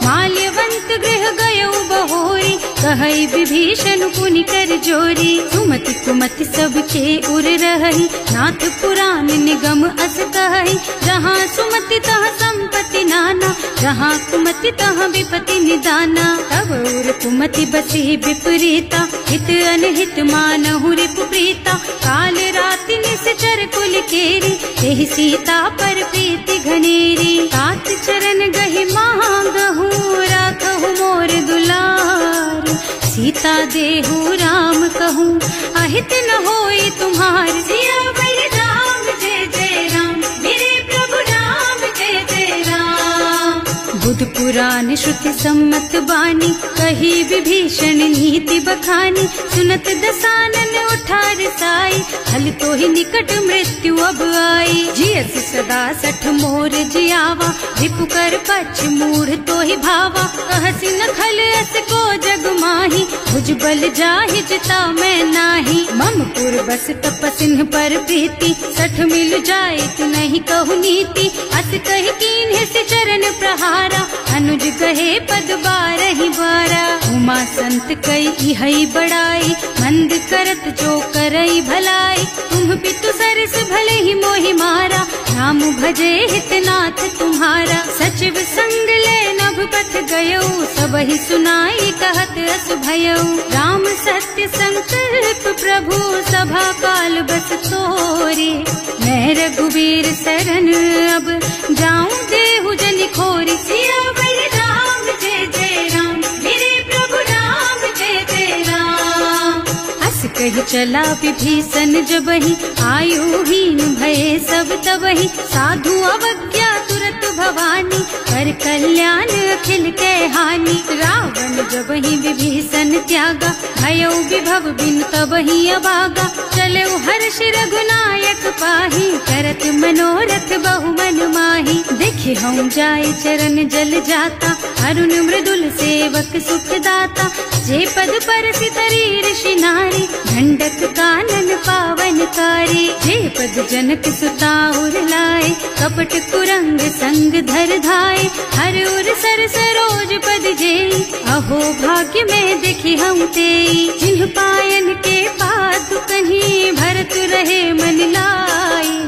माल्यवंत गृह गयउ बहोरी, कहई विभीषण पुनि कर जोरी। सुमति कुमति सबके उर रहई, नाथ पुराण निगम अस कहई। जहाँ सुमति तहाँ संपत्ति नाना, जहाँ कुमति तहाँ विपत्ति निदाना। तब उर कुमति बसी विपरीता, हित अनहित मानहु रिपु प्रीता। काल राति निश्चर कुल केरी, तेहि सीता पर प्रीति घनेरी। तात चरण गहि मांगहु, राखहु मोर दुलार। सीता देहु राम कहूँ, अहित न होई तुम्हार। सियावर राम जय जय राम, मेरे प्रभु राम जय जय राम। बुध पुराण श्रुति सम्मत बानी, कही विभीषण नीति बखानी। सुनत दसानन उठार साई, हल तो ही निकट मृत्यु अब आई। जियस सदा 60 मोर जियावा, रिपु कर पक्ष मूढ़ तो ही भावा। कहसी न खल अस को जग माही, भुज बल जाहि जिता मैं नाही। मम पुर बस तपसिन्ह पर प्रीति, 60 मिल जाए तु नहीं कहु नीति। अस कहि कीन्ह से चरण प्रहारा, अनुज कहे पद 12 बारा। उमा संत कई इहई बड़ाई, मंद करत जो करई भलाई। तुम पितु सरस भले ही मोहि मारा, नाम भजे हितनाथ तुम्हारा। सचिव संग ले नभ पथ गयऊ, सबहि सुनाई कहत अस भयऊ। राम सत्य संकल्प प्रभु, सभा काल बस तोरे। मैं रघुवीर शरण अब, जाऊं देहु जनि खोरी। सियावर राम जय जय राम, मेरे प्रभु राम जय जय राम। हस कहि चला विभीषण जबहि, आयुहीन भये सब तबहि। साधु अवज्ञा तुरत भवानी, कर कल्याण अखिल के हानि। रावण जबहि विभीषण त्यागा, भयउ विभव बिन तबहि अभागा। चलऊ हर्ष रघुनायक पाहि, करत मनोरथ बहु मन माहि। देखे हम जाय चरण जल जाता, अरुण मृदुल सेवक सुख दाता। जे पद परसि तरी ऋषि नारी, ढंडक कानन पावनकारी। जे पद जनक सुता उर लाए, कपट कुरंग संग धर धाय, हर उर सर सरोज पद जेई, अहो भाग्य में देखी हम तेई। जिन्ह पायन के पादु कहीं भरत रहे मन लाई,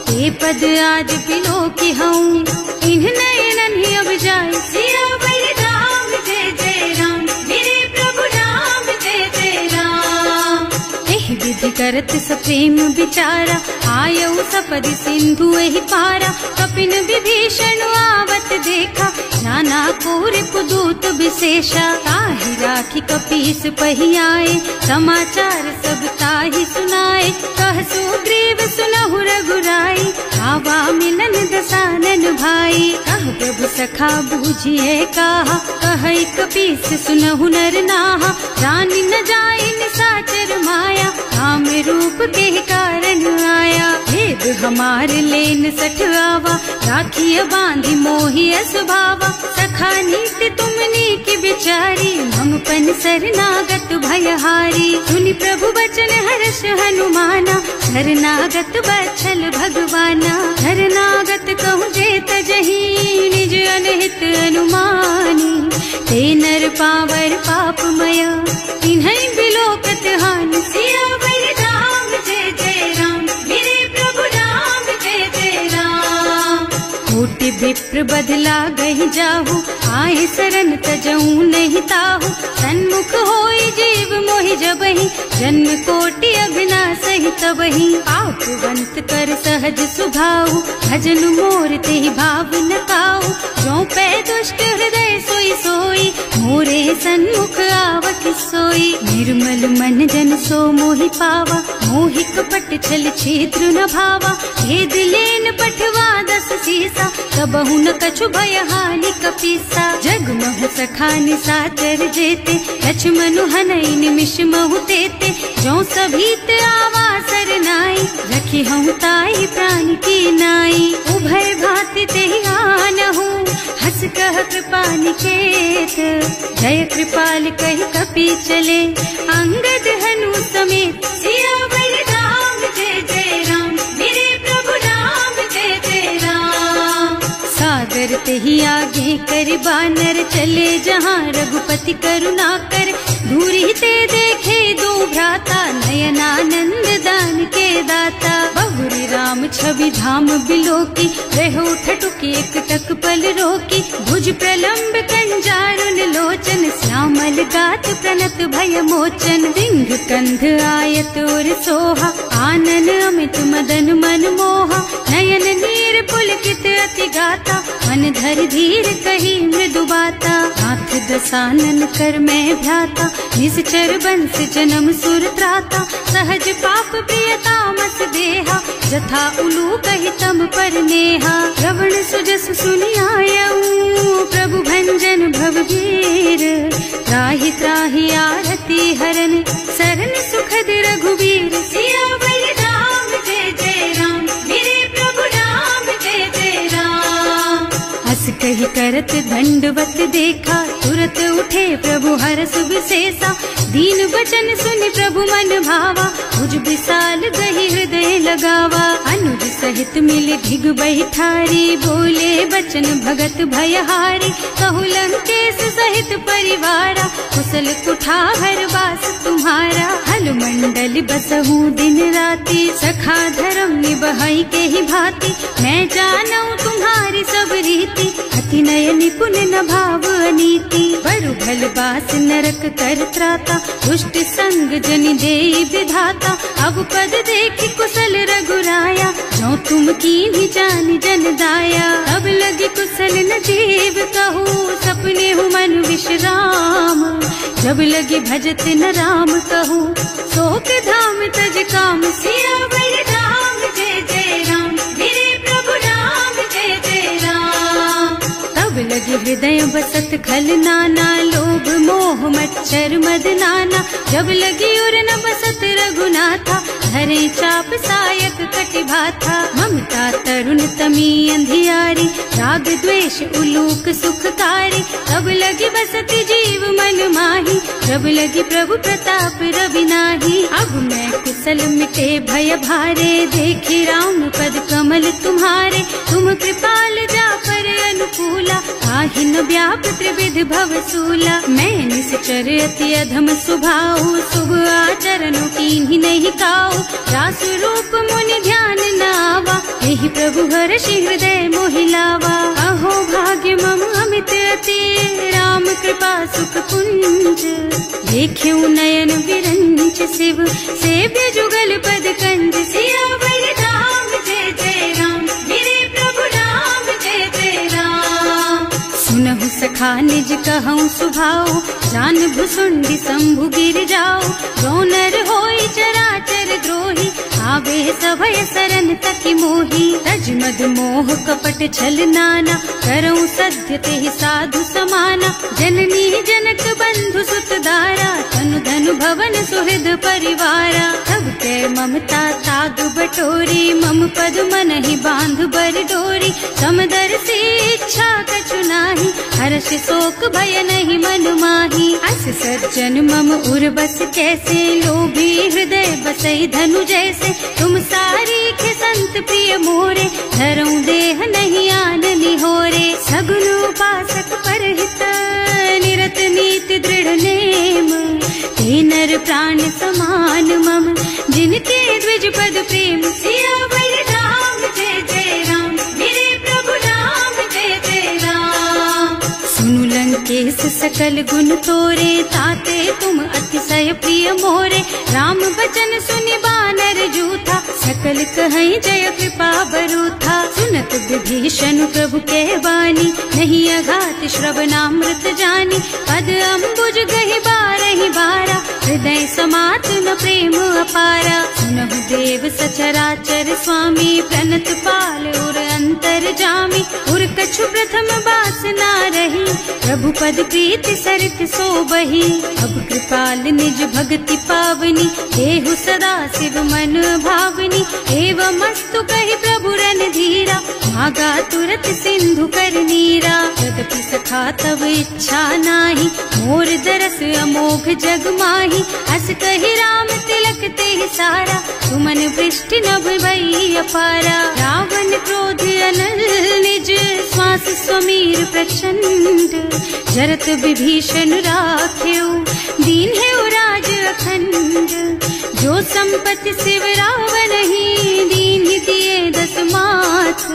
ते पद आज बिलो की हूँ इन्ह नयनन ही अब जाए। सियावर राम जय जय राम, मेरे प्रभु राम जय जय राम। एहि विधि करत सप्रेम विचारा, आयऊ सपदि सिंधु एहि पारा। कपिन विभीषण आवत देखा, नाना कोर पुदूत विशेषा। ताहि राखी कपीस पहि आए, समाचार सब ताहि सुनाए। कह सुग्रीव सुनहु रघुराई, आवा मिलन दसानन भाई। कह प्रभु सखा बूझिए कहा, कहि कपीस सुनहु नर नाहा। जानि न जाए निसाचर माया, काम रूप के कारण आया। भेद हमार लेन सठ आवा, राखिय बांधि मोहि स्वभावा। सखा नीति तुमनी की बिचारी, हम पन शरणागत भयहारी। सुनि प्रभु बचन हर्ष हनुमाना, शरणागत बछल भगवाना। शरणागत कहूँ जेत जही, निज अनहित अनुमानी। ते नर पावर पापमय, इन्हीं बिलोकत हानि। सियावर राम जय जय राम, मेरे प्रभु राम जय जय राम। कोटि विप्र बदला गहि जाहु, आए शरण तजऊ नहीं ताहु। सन्मुख होई जीव मोहि जबहि, जन्म कोटि अभिनाशहि तबहि। पापवंत कर सहज सुभाऊ, भजन मोर तेहि भाव न काऊ। जो पै दुष्ट हृदय सोई सोई, मोरे सन्मुख आवति सोई। निर्मल मन जन सो मोहि पावा, मोहि कपट छल छिद्र न भावा। भेद लेन पठवा दस सीसा, कबहु न कछु भय हानि कपीसा। जग महु सखा निसाचर जेते, लक्ष्मनु हनई निमिष महु तेते। जो सभीत आवा सरनाई, रखी हूँ ताई प्राण की नाई। उभय भांति तेहि आनहु, हस कह कृपा निकेत। जय कृपाल कहि कपि चले, अंगद हनु समेत। सियावर राम जय जय राम, मेरे प्रभु राम जय जय राम। सागर तेहि आगे कर बानर, चले जहाँ रघुपति करुणा कर। दूरी ते देखे दो भ्राता, नयनानंद दान के दाता। बहुरी राम छवि धाम बिलोकी, रहो ठटुकी एक टक पल रोकी। भुज प्रलंब कंजारुन लोचन, श्यामल गात प्रणत भय मोचन। सिंह कंध आयत और सोहा, आनन अमित मदन मन मोहा। नयन नीर पुलकित अति गाता, मन धर धीर कही मृदु बाता। हाथ दसानन कर मैं भ्राता, निश्चर बंस जन्म सुर त्राता। सहज पाप प्रियता मस देहा, जथा उलू कहि तम पर नेहा। श्रवण सुजस सुनि आयऊ, प्रभु भंजन भवभीर। त्राहि त्राहि आरती हरन, सरन सुखद रघुबीर। सियावर राम जय जय राम, मेरे प्रभु राम जय जय राम। हस कहि करत दंडवत देखा, तुरत उठे प्रभु हरष विशेषा। दीन वचन सुनि प्रभु मन भावा, भुज विशाल गहि हृदय लगावा। अनुज सहित मिल धिग बैठारी, बोले बचन भगत भयहारी। कहु लंकेश सहित परिवारा, कुशल कुठार वास तुम्हारा। हल मंडल बसहु दिन राति, सखा धर्म निबहई के ही भांति। मैं जानऊ तुम्हारी सब रीति, अति नय निपुण न भाव अनीति। बरु भल बास नरक कर त्राता, दुष्ट संग जनि देई विधाता। अब पद देखि कुशल रघुराया, जो तुम कीन्ही जानि जन दाया। अब लगी कुशल न जीव कहू, सपने हूँ मन विश्राम। जब लगी भजत न राम कहू, शोक धाम तज काम। सियावर राम जय जय राम, मेरे प्रभु राम जय जय राम। तब लगी हृदय बसत खल नाना, लोभ मोह मोह मच्छर मद नाना। जब लगी उर न बसत रघुनाथा, धरे चाप सायक कटिभा था। ममता तरुण तमी अंधियारी, राग द्वेष उलूक सुखकारी। तब लगी बसती जीव मन माही, जब लगी प्रभु प्रताप रवि नाही। अब मैं कुशल मिटे भय भारे, देखी राम पद कमल तुम्हारे। तुम कृपाल जा पर अनुकूला, आहि न व्याप त्रिविध भव सूला। मैं निश्चर अति अधम सुभाऊ, शुभ आचरण कीन्ही नहीं काऊ। रास रूप मुनि ध्यान न आवा, यही प्रभु हर्षि हृदय मोहि लावा। अहो भाग्य मम अमित अति, राम कृपा सुख कुंज। देख्यू नयन विरंच शिव, सेव्य जुगल पद कंज। सियावर राम जय जय राम, मेरे प्रभु राम जय जय राम। सुनहु सखा निज कहूँ सुभाऊ, जान भुसुंडी शंभु गिर जाओ। जो नर होई चराचर द्रोही, आवे सभय सरन तकी मोही। तज मद मोह कपट छल नाना, करऊँ सत्य तेहि साधु समाना। जननी जनक बंधु सुत दारा, तनु धनु भवन सुहृद परिवारा। तब ते ममता ताग बटोरी, मम पद मन ही बांध बर डोरी। समदर्शी इच्छा कछु नाही, हर्ष शोक भय नहीं मन माही। अस सज्जन मम उर बस कैसे, लोभी हृदय बसई धनु जैसे। तुम सारी के संत प्रिय मोरे, धरऊं देह नहीं आन निहोरे। सगुन उपासक परहित, निरत नीति दृढ़ नेम। ते नर प्राण समान मम, जिनके द्विज पद प्रेम। सियावर राम जय जय राम, मेरे प्रभु राम जय जय राम। सुनु लंकेश सकल गुण तोरे, ताते तुम अतिशय प्रिय मोरे। राम बचन सुनि बानर जूथा, सकल कहई जय कृपा बरूथा। सुनत विभीषण प्रभु के वाणी, नहीं अघात श्रवणामृत जानी। पद अम्बुज गहि बारहि बारा, हृदय समात्म प्रेम अपारा। सुनहु देव सचराचर स्वामी, प्रणत पाल उर अंतर जामी। उर कछु प्रथम बासना रही, प्रभु पद प्रीति सरित सोबही। अब कृपाल निज भक्ति पावनी, देहु सदा शिव मन भावनी। एवं मस्तु कहि प्रभु रन धीरा, भागा तुरत सिंधु कर नीरा। यद्यपि सखा तब इच्छा नाही, मोर दरस अमोघ जग माही। अस कहि राम तिलक तेहि सारा, तुमन वृष्टि नभ भई अपारा। रावण क्रोध अनल निज, श्वास स्वमीर प्रचंड। जरत विभीषण राख्यो, दीन है राज अखंड। जो संपत्ति शिव रावण ही, दीन दिए दस माथ।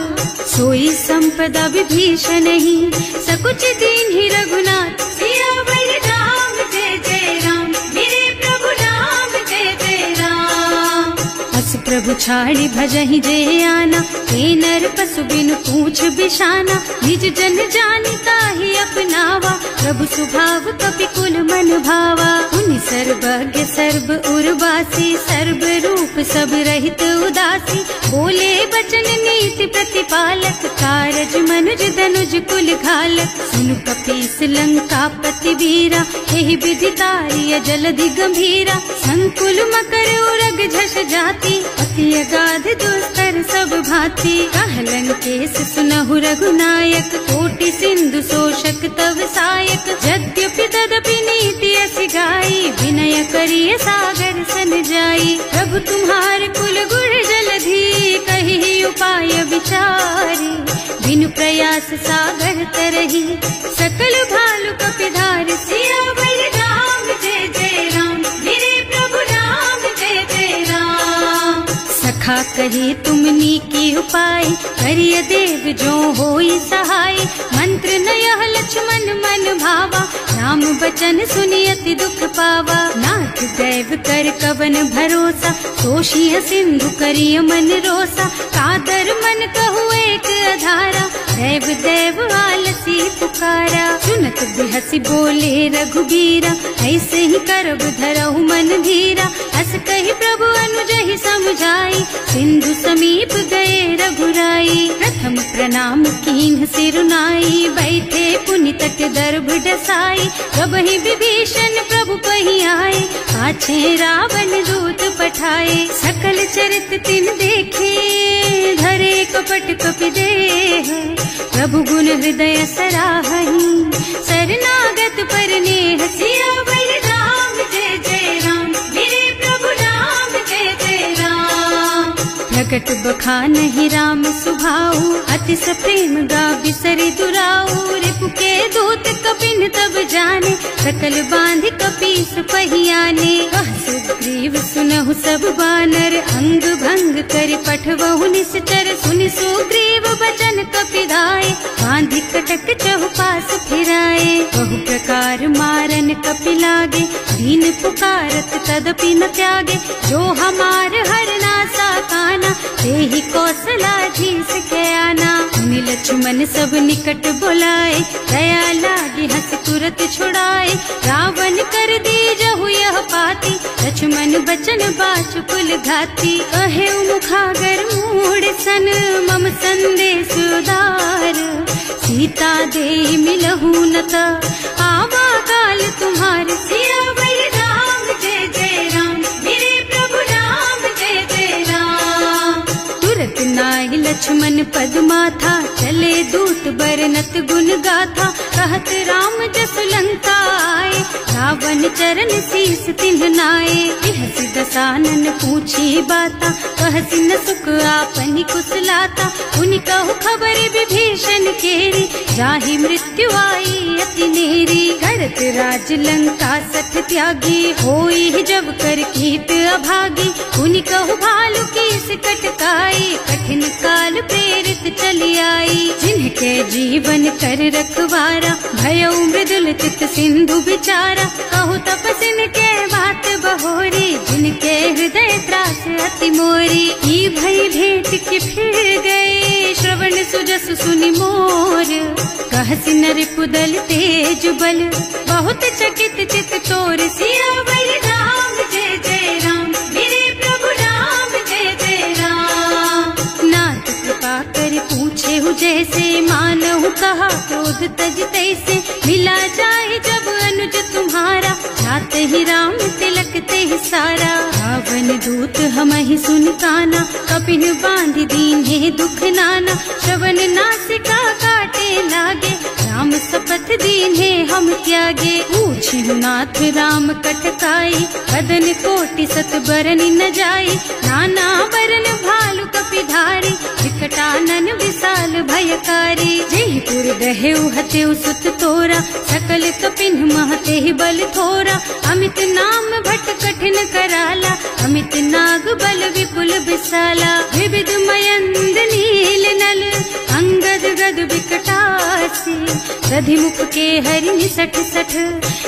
सोई संपदा विभीषण ही, सकुच दीन ही रघुनाथ। सियावर राम जय जय राम, मेरे प्रभु राम जय जय राम। अस प्रभु छाड़ी भजहि जय आना, हे नर पशु बिन पूछ बिशाना। निज जन जानिता ही अपनावा, प्रभु सुभाव कपि कुल मन भावा। उनि सर्वज्ञ सर्व उर्वासी, सर्व रूप सब रहित उदासी। बोले बचन नीति प्रतिपालक, कारज मनुज धनुज कुल घालक। सुनु कपीस लंकापति वीरा, एहि विधितारिय जलधि गंभीरा। संकुल मकर उरग झष जाति, अति अगाध दुस्तर सब भांति। कह लंकेश सुनहु रघुनायक, कोटि सिंधु शोषक तव सायक। यद्यपि तदपि नीति असि गाई, विनय करिय सागर सन जाई। प्रभु तुम्हार कुल गुण जलधि, कहि उपाय विचारी। बिनु प्रयास सागर तरही, सकल भालु कपिधार। सियावर राम जय जय राम, मेरे प्रभु राम जय जय राम। सखा कही तुमनी की उपाय, करिय देव जो होई सहाय। मंत्र नयह लक्ष्मण मन भावा, राम बचन सुनि अति दुख पावा। नाथ दैव कर कवन भरोसा, तोषिय सिंधु करिय मन रोसा। कादर मन कहु एक अधारा, दैव दैव आलसी पुकारा। सुनत बिहसी बोले रघुबीरा, ऐसे ही करब धरहु मन धीरा। अस कहि प्रभु अनुजहि समझाई, सिंधु समीप गए रघुराई। प्रथम प्रणाम कीन्ह सिरुनाई, बैठे पुनित तट दर्भ डसाई। जब ही विभीषण प्रभु पही आए, पाछे रावण दूत पठाए। सकल चरित तिन देखे, धरे कपट कपि देह। प्रभु गुण हृदय सराहहि, शरणागत पर नेह। सियावर राम जय जय राम, मेरे प्रभु राम जय जय राम। प्रकट बखानहि राम सुभाऊ, अति सप्रेम गा बिसरि दुराऊ। रिपु के दूत कपिन तब जाने, सकल बांध कपीस पहियाने। वह सुग्रीव सुनहु सब बानर, अंग भंग कर पठवहु निश्चर। सुनि सुग्रीव बचन कपिधाए, बांधि कटक चहुपास फिराए। बहु प्रकार मारन कपि लागे, दीन पुकारत तदपि न त्यागे। जो हमार हरनासा काना, तेहि कौशलाधीश के आना। मुनि लक्ष्मण सब निकट बुलाए, दया लागी हंस तुरत छुड़ाए। रावण कर दीजहु यह पाती, लक्ष्मण बचन बाचुकुल घाती। कहे मुखागर मूढ़ सन, मम संदेश उदार। सीता दे मिलहु नत, आवा काल तुम्हार। सियावर राम जय जय राम, मेरे प्रभु राम जय जय राम। तुरत नाहि लक्ष्मण पद माथा, चले दूत बरनत गुण गाथा। कहत राम जसु लंका आए, रावण चरण शीस तिन्ह नाए। बिहसि दसानन पूछी बाता, कहसि न सुख आपनि कुशलाता। उनि कहु खबर विभीषण केरी, जाहि मृत्यु आई अति नेरी। करत राज लंका सठ त्यागी, होई जब कर कीट अभागी। उनि कहु भालु कीस कटकाई, कठिन काल प्रेरित चली आई। जिनके जीवन कर रखवारा, भयउ मृदुल चित सिंधु बिचारा। कहु तपसिन के बात बहोरी, जिनके हृदय त्रास अति मोरी। ई भई भेंट कि फिर गए, श्रवण सुजस सुनि मोर। कहसि नरिपुदल तेज बल, बहुत चकित चित तोर। सियावर राम जय जय राम, मेरे प्रभु राम जय जय राम। नाथ कृपा कर पूछे हु जैसे, मानहु कहा क्रोध तज तैसे। मिला जाए जब अनुज तुम्हारा, जाते ही राम तिलक ते सारा। रावण दूत हमहि सुन काना, कपिन बांध दीन्हे दुख नाना। श्रवण नासिका काटे लागे, राम शपथ दीन्हे हम त्यागे। पूछिहु नाथ राम कटकाई, बदन कोटि सत बरनि न जाई। नाना बरन भालु कपिधारी, विकटानन विशाल भयकारी। जेहि पुर दहेउ हतेउ सुत तोरा, सकल कपिन महते ही बल थोरा। अमित नाम भट कठिन कराला, अमित नाग बल विपुल विशाला। विविध मयंद नील नल, अंगद गद विकटासी। दधि मुख के हरि निसठ सठ,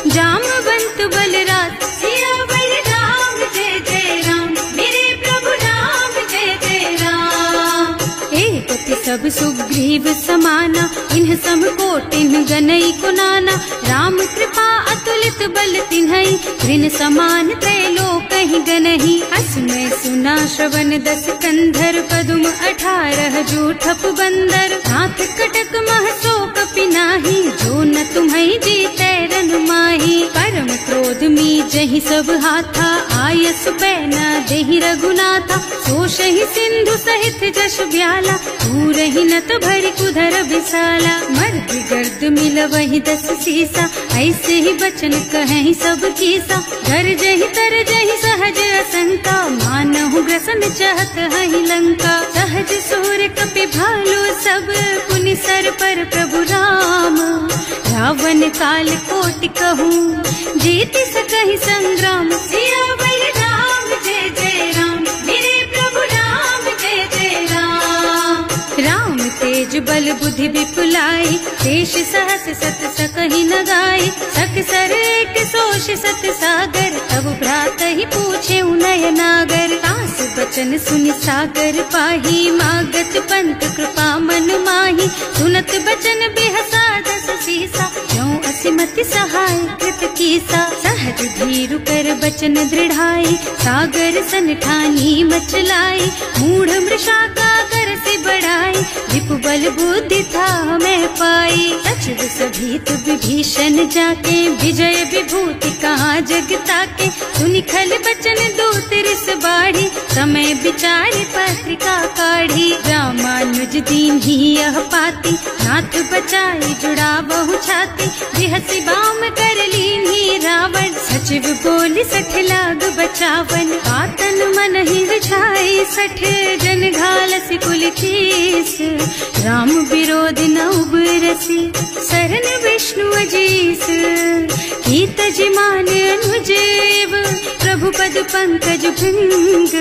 जामवंत बलराज। सियावर राम जय जय राम, मेरे प्रभु राम जय जय राम। एक सब सुग्रीव समाना, इन्ह सम कोटिन गनई को नाना। राम कृपा अतुलित बल तिन्हई, ऋण समान त्रैलोकहि गनहि। असमय सुना श्रवण दस कंधर, पदुम 18 जूठप बंदर। नाथ कटक मह सो कपि नाही, जो न तुम्हई जीतै रन माही। परम क्रोध मी जहि सब हाथा, आयस बैना देहि रघुनाथा। सोषहि सिंधु सहित जश ब्याला, पूरहि नत भरि कुधर विशाला। मर्द गर्द मिलवहि 10 सीसा, ऐसे ही बचन कहें सब कीसा। गरजहि तरजहि सहज असंका, मानहु ग्रसन चाहत हहि लंका। सहज सूर कपि भालु सब, पुनि सर पर प्रभु राम। रावण काल कोटि कहूँ, जीति सकहि संग्राम। सियावर राम जय जय राम, मेरे प्रभु राम जय जय राम। राम तेज बल बुद्धि विपुलाई, शेष सहस सत सकहि न गाई। सक सर एक सोष सत सागर, तब भ्रात ही पूछे उनय नागर। तास बचन सुनि सागर पाही, मागत पंत कृपा मन माही। सुनत बचन बिहसा 10 सीसा, ज्यों असिमति सहाय कृत कीसा। सहज धीरु कर बचन दृढ़ाई, सागर सन ठानी मचलाई। मूढ़ मृषा का कर से बढ़ाई, विपुबल बुद्धि था मैं पाई। सचिव सभीत विभीषण जाके, विजय विभूति कहाँ जगता के। सुनि खल बचन दूत रिस बाढ़ी, समय विचारी पत्रिका काढ़ी। रामानुज दीन ही यह पाती, नाथ बचाई जुड़ा बहु छाती। बिहसी बाम कर लीन्ही रावण, सचिव बोली 60 लाग बचावन। आतन मन ही विछाई 60, जन घालस कुल कीस। राम विरोध न उबरसी, शरण विष्णु अजीस। कीत जिमान अनुजेव, प्रभु पद पंकज भृंग।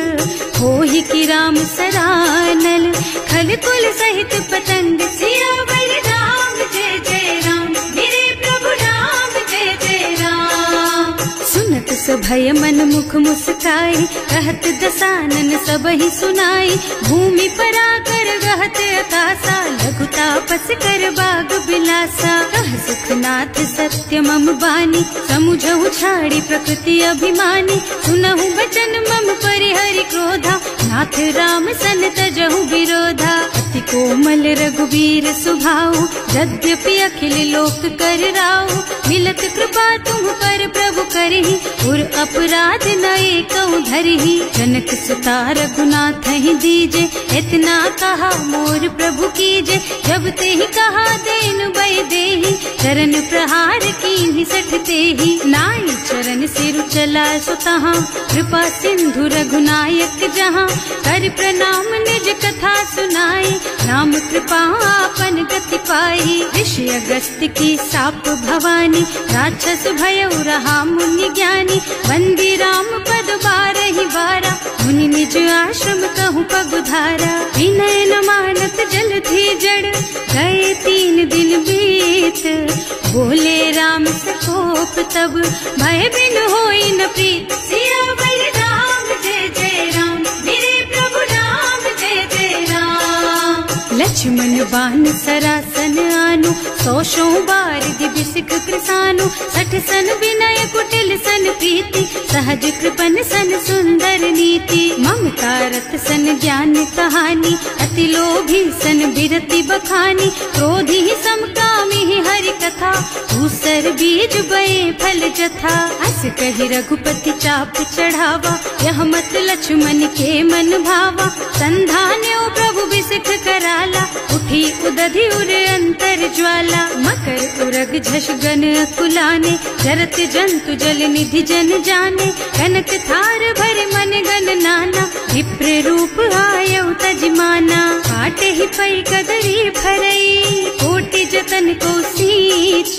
होहि की राम सरानल, खल कुल सहित पतंग। सियावर राम जय जय राम, मेरे प्रभु राम जय जय राम। सुनत सभय मन मुख मुस्काई, कहत दसानन सबहि सुनाई। भूमि पराकर गहत आकाशा, लघु तापस कर बाग बिलासा। कह सुखनाथ सत्य मम बानी, समुझहु छाड़ी प्रकृति अभिमानी। सुनहु बचन मम परिहरि क्रोधा, नाथ राम सन तजहु विरोधा। अति कोमल रघुवीर सुभाऊ, यद्यपि अखिल लोक कर राऊ। मिलत कृपा तुम पर प्रभु करहि, उर अपराध न एकहु धरहि। जनक सुता रघुनाथ ही दीजे, इतना कहा मोर प्रभु कीजे। जब ते ही कहा देन बय देहि, चरण प्रहार कीन्ही 60 तेहि। नाई चरण सिरु चला सुतहाँ, कृपा सिंधु रघुनायक जहाँ। कर प्रणाम निज कथा सुनाई, नाम कृपा आपन गति पाई। ऋषि अगस्त की साप भवानी, राक्षस भयउ रहा मुनि ज्ञानी। वंदी राम पद बारहि बारा, मुनि निज आश्रम कहूँ पगुधारा। विनय न मानत जल थी जड़, गए 3 दिन बीत। बोले राम सकोप तब, भय बिन होई न प्रीत। सियावर राम जय जय राम, मेरे प्रभु राम जय जय राम। लक्ष्मण बान सरासन आनु, 100 बार दिव्य सिख कृसानु। 60 सन विनय कुटिल सन प्रीति, सहज कृपन सन सुंदर नीति। ममता रत सन ज्ञान कहानी, अति लोभी सन बिरति बखानी। क्रोधी ही समकामी ही हरि कथा, दूसर बीज बये फल जथा। अस कहि रघुपति चाप चढ़ावा, यह मत लक्ष्मण के मन भावा। संधान्यो प्रभु बिसिख कराला, उठी उदधि उर अंतर ज्वाला। मकर उरग झष गन अकुलाने, जरत जंतु जल निधि जन जाने। कनक थार भर मन गन नाना, विप्र रूप आयउ तजमाना। काटे ही पै कदरी फरई, कोटि जतन को सींच।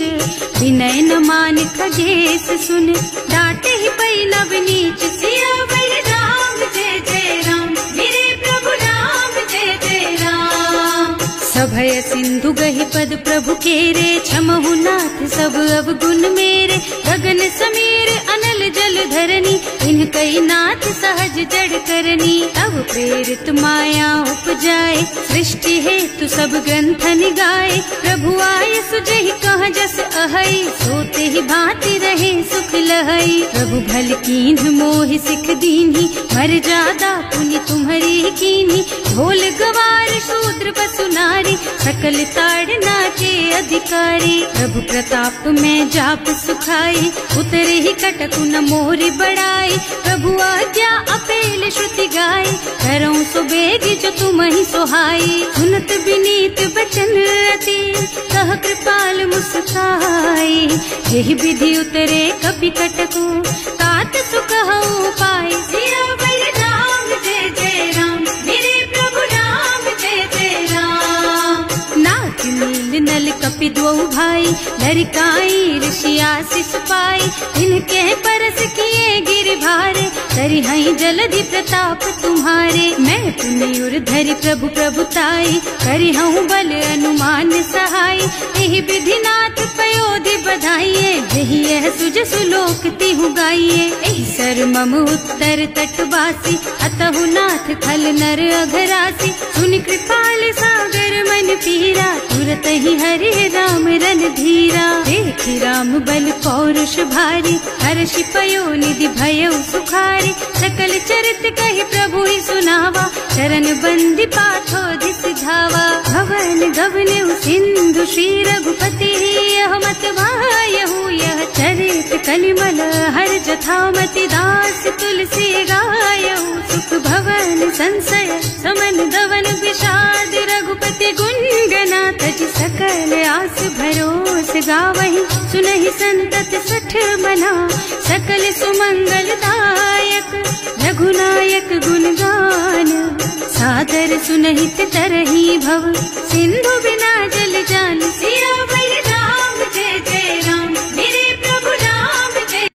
विनय न मान खगेश सुन, डांटे ही पै नव नीच। सियावर राम जय जय राम, मेरे प्रभु राम जय जय राम। सभय सिंधु गहि पद प्रभु केरे, क्षमहु नाथ सब अवगुण मेरे। गगन समीर अनल जल धरनी, इनकई नाथ सहज जड़ करनी। तब प्रेरित माया उपजाए, सृष्टि हेतु सब ग्रंथन गाए। प्रभु आय सुजहि कह जस अहै, सोते ही भांति रहे सुख लहै। प्रभु भल कीन्ह मोहि सिख दीन्ही, मर जादा पुनि तुम्हरी कीन्ही। ढोल गवार शूद्र पशु नारी, सकल ताड़ना के अधिकारी। प्रभु प्रताप में जाप सुखाई, उतरे ही कटकु न मोरी बढ़ाई। प्रभु आज्ञा अपेल श्रुति गाई, करऊं सुबेगी जो तुम ही सोहाई। सुनत विनीत बचन रति, कह कृपाल मुस्काई। यही विधि उतरे कपि कटकु, तात सुकहु पाई। सियावर राम जय जय राम, मेरे प्रभु राम जय जय राम। नाथ नील नल कपि द्वौ भाई, लरिकाई ऋषि आशीष पाई। इनके परस किए गिर भारे, तरि हई जलधि प्रताप तुम्हारे। मैं पुनि उर धरि प्रभु प्रभुताई, करि हूँ बल अनुमान सहाय। यही विधि नाथ पयोधि बधाइए, यही यह सुज सुलोक तिहु गाइए। यही सर मम उत्तर तटवासी, अतहु नाथ खल नर अघरासी। सुनि कृपाल सागर मन पीरा, सूरत ही हरे राम रणधीरा। देखि राम बल पौरुष भारी, हर्षि पयो निधि भयउ सुखारी। सकल चरित कहि प्रभु ही सुनावा, चरण बंदी पाथो दिस धावा। भवन गवने सिंधु श्री रघुपति, यह मत भायहु यह चरित कलिमल हर जथामति। दास तुलसी गायहु, सुख भवन संशय समन दवन विषाद। रघुपति गुण गना तज सकल आस भरोस गावहि। सुनहि संतत सठ मना, सकल सुमंगल दायक। रघुनायक गुण गान, सादर सुनहित तरहि भव। सिंधु बिना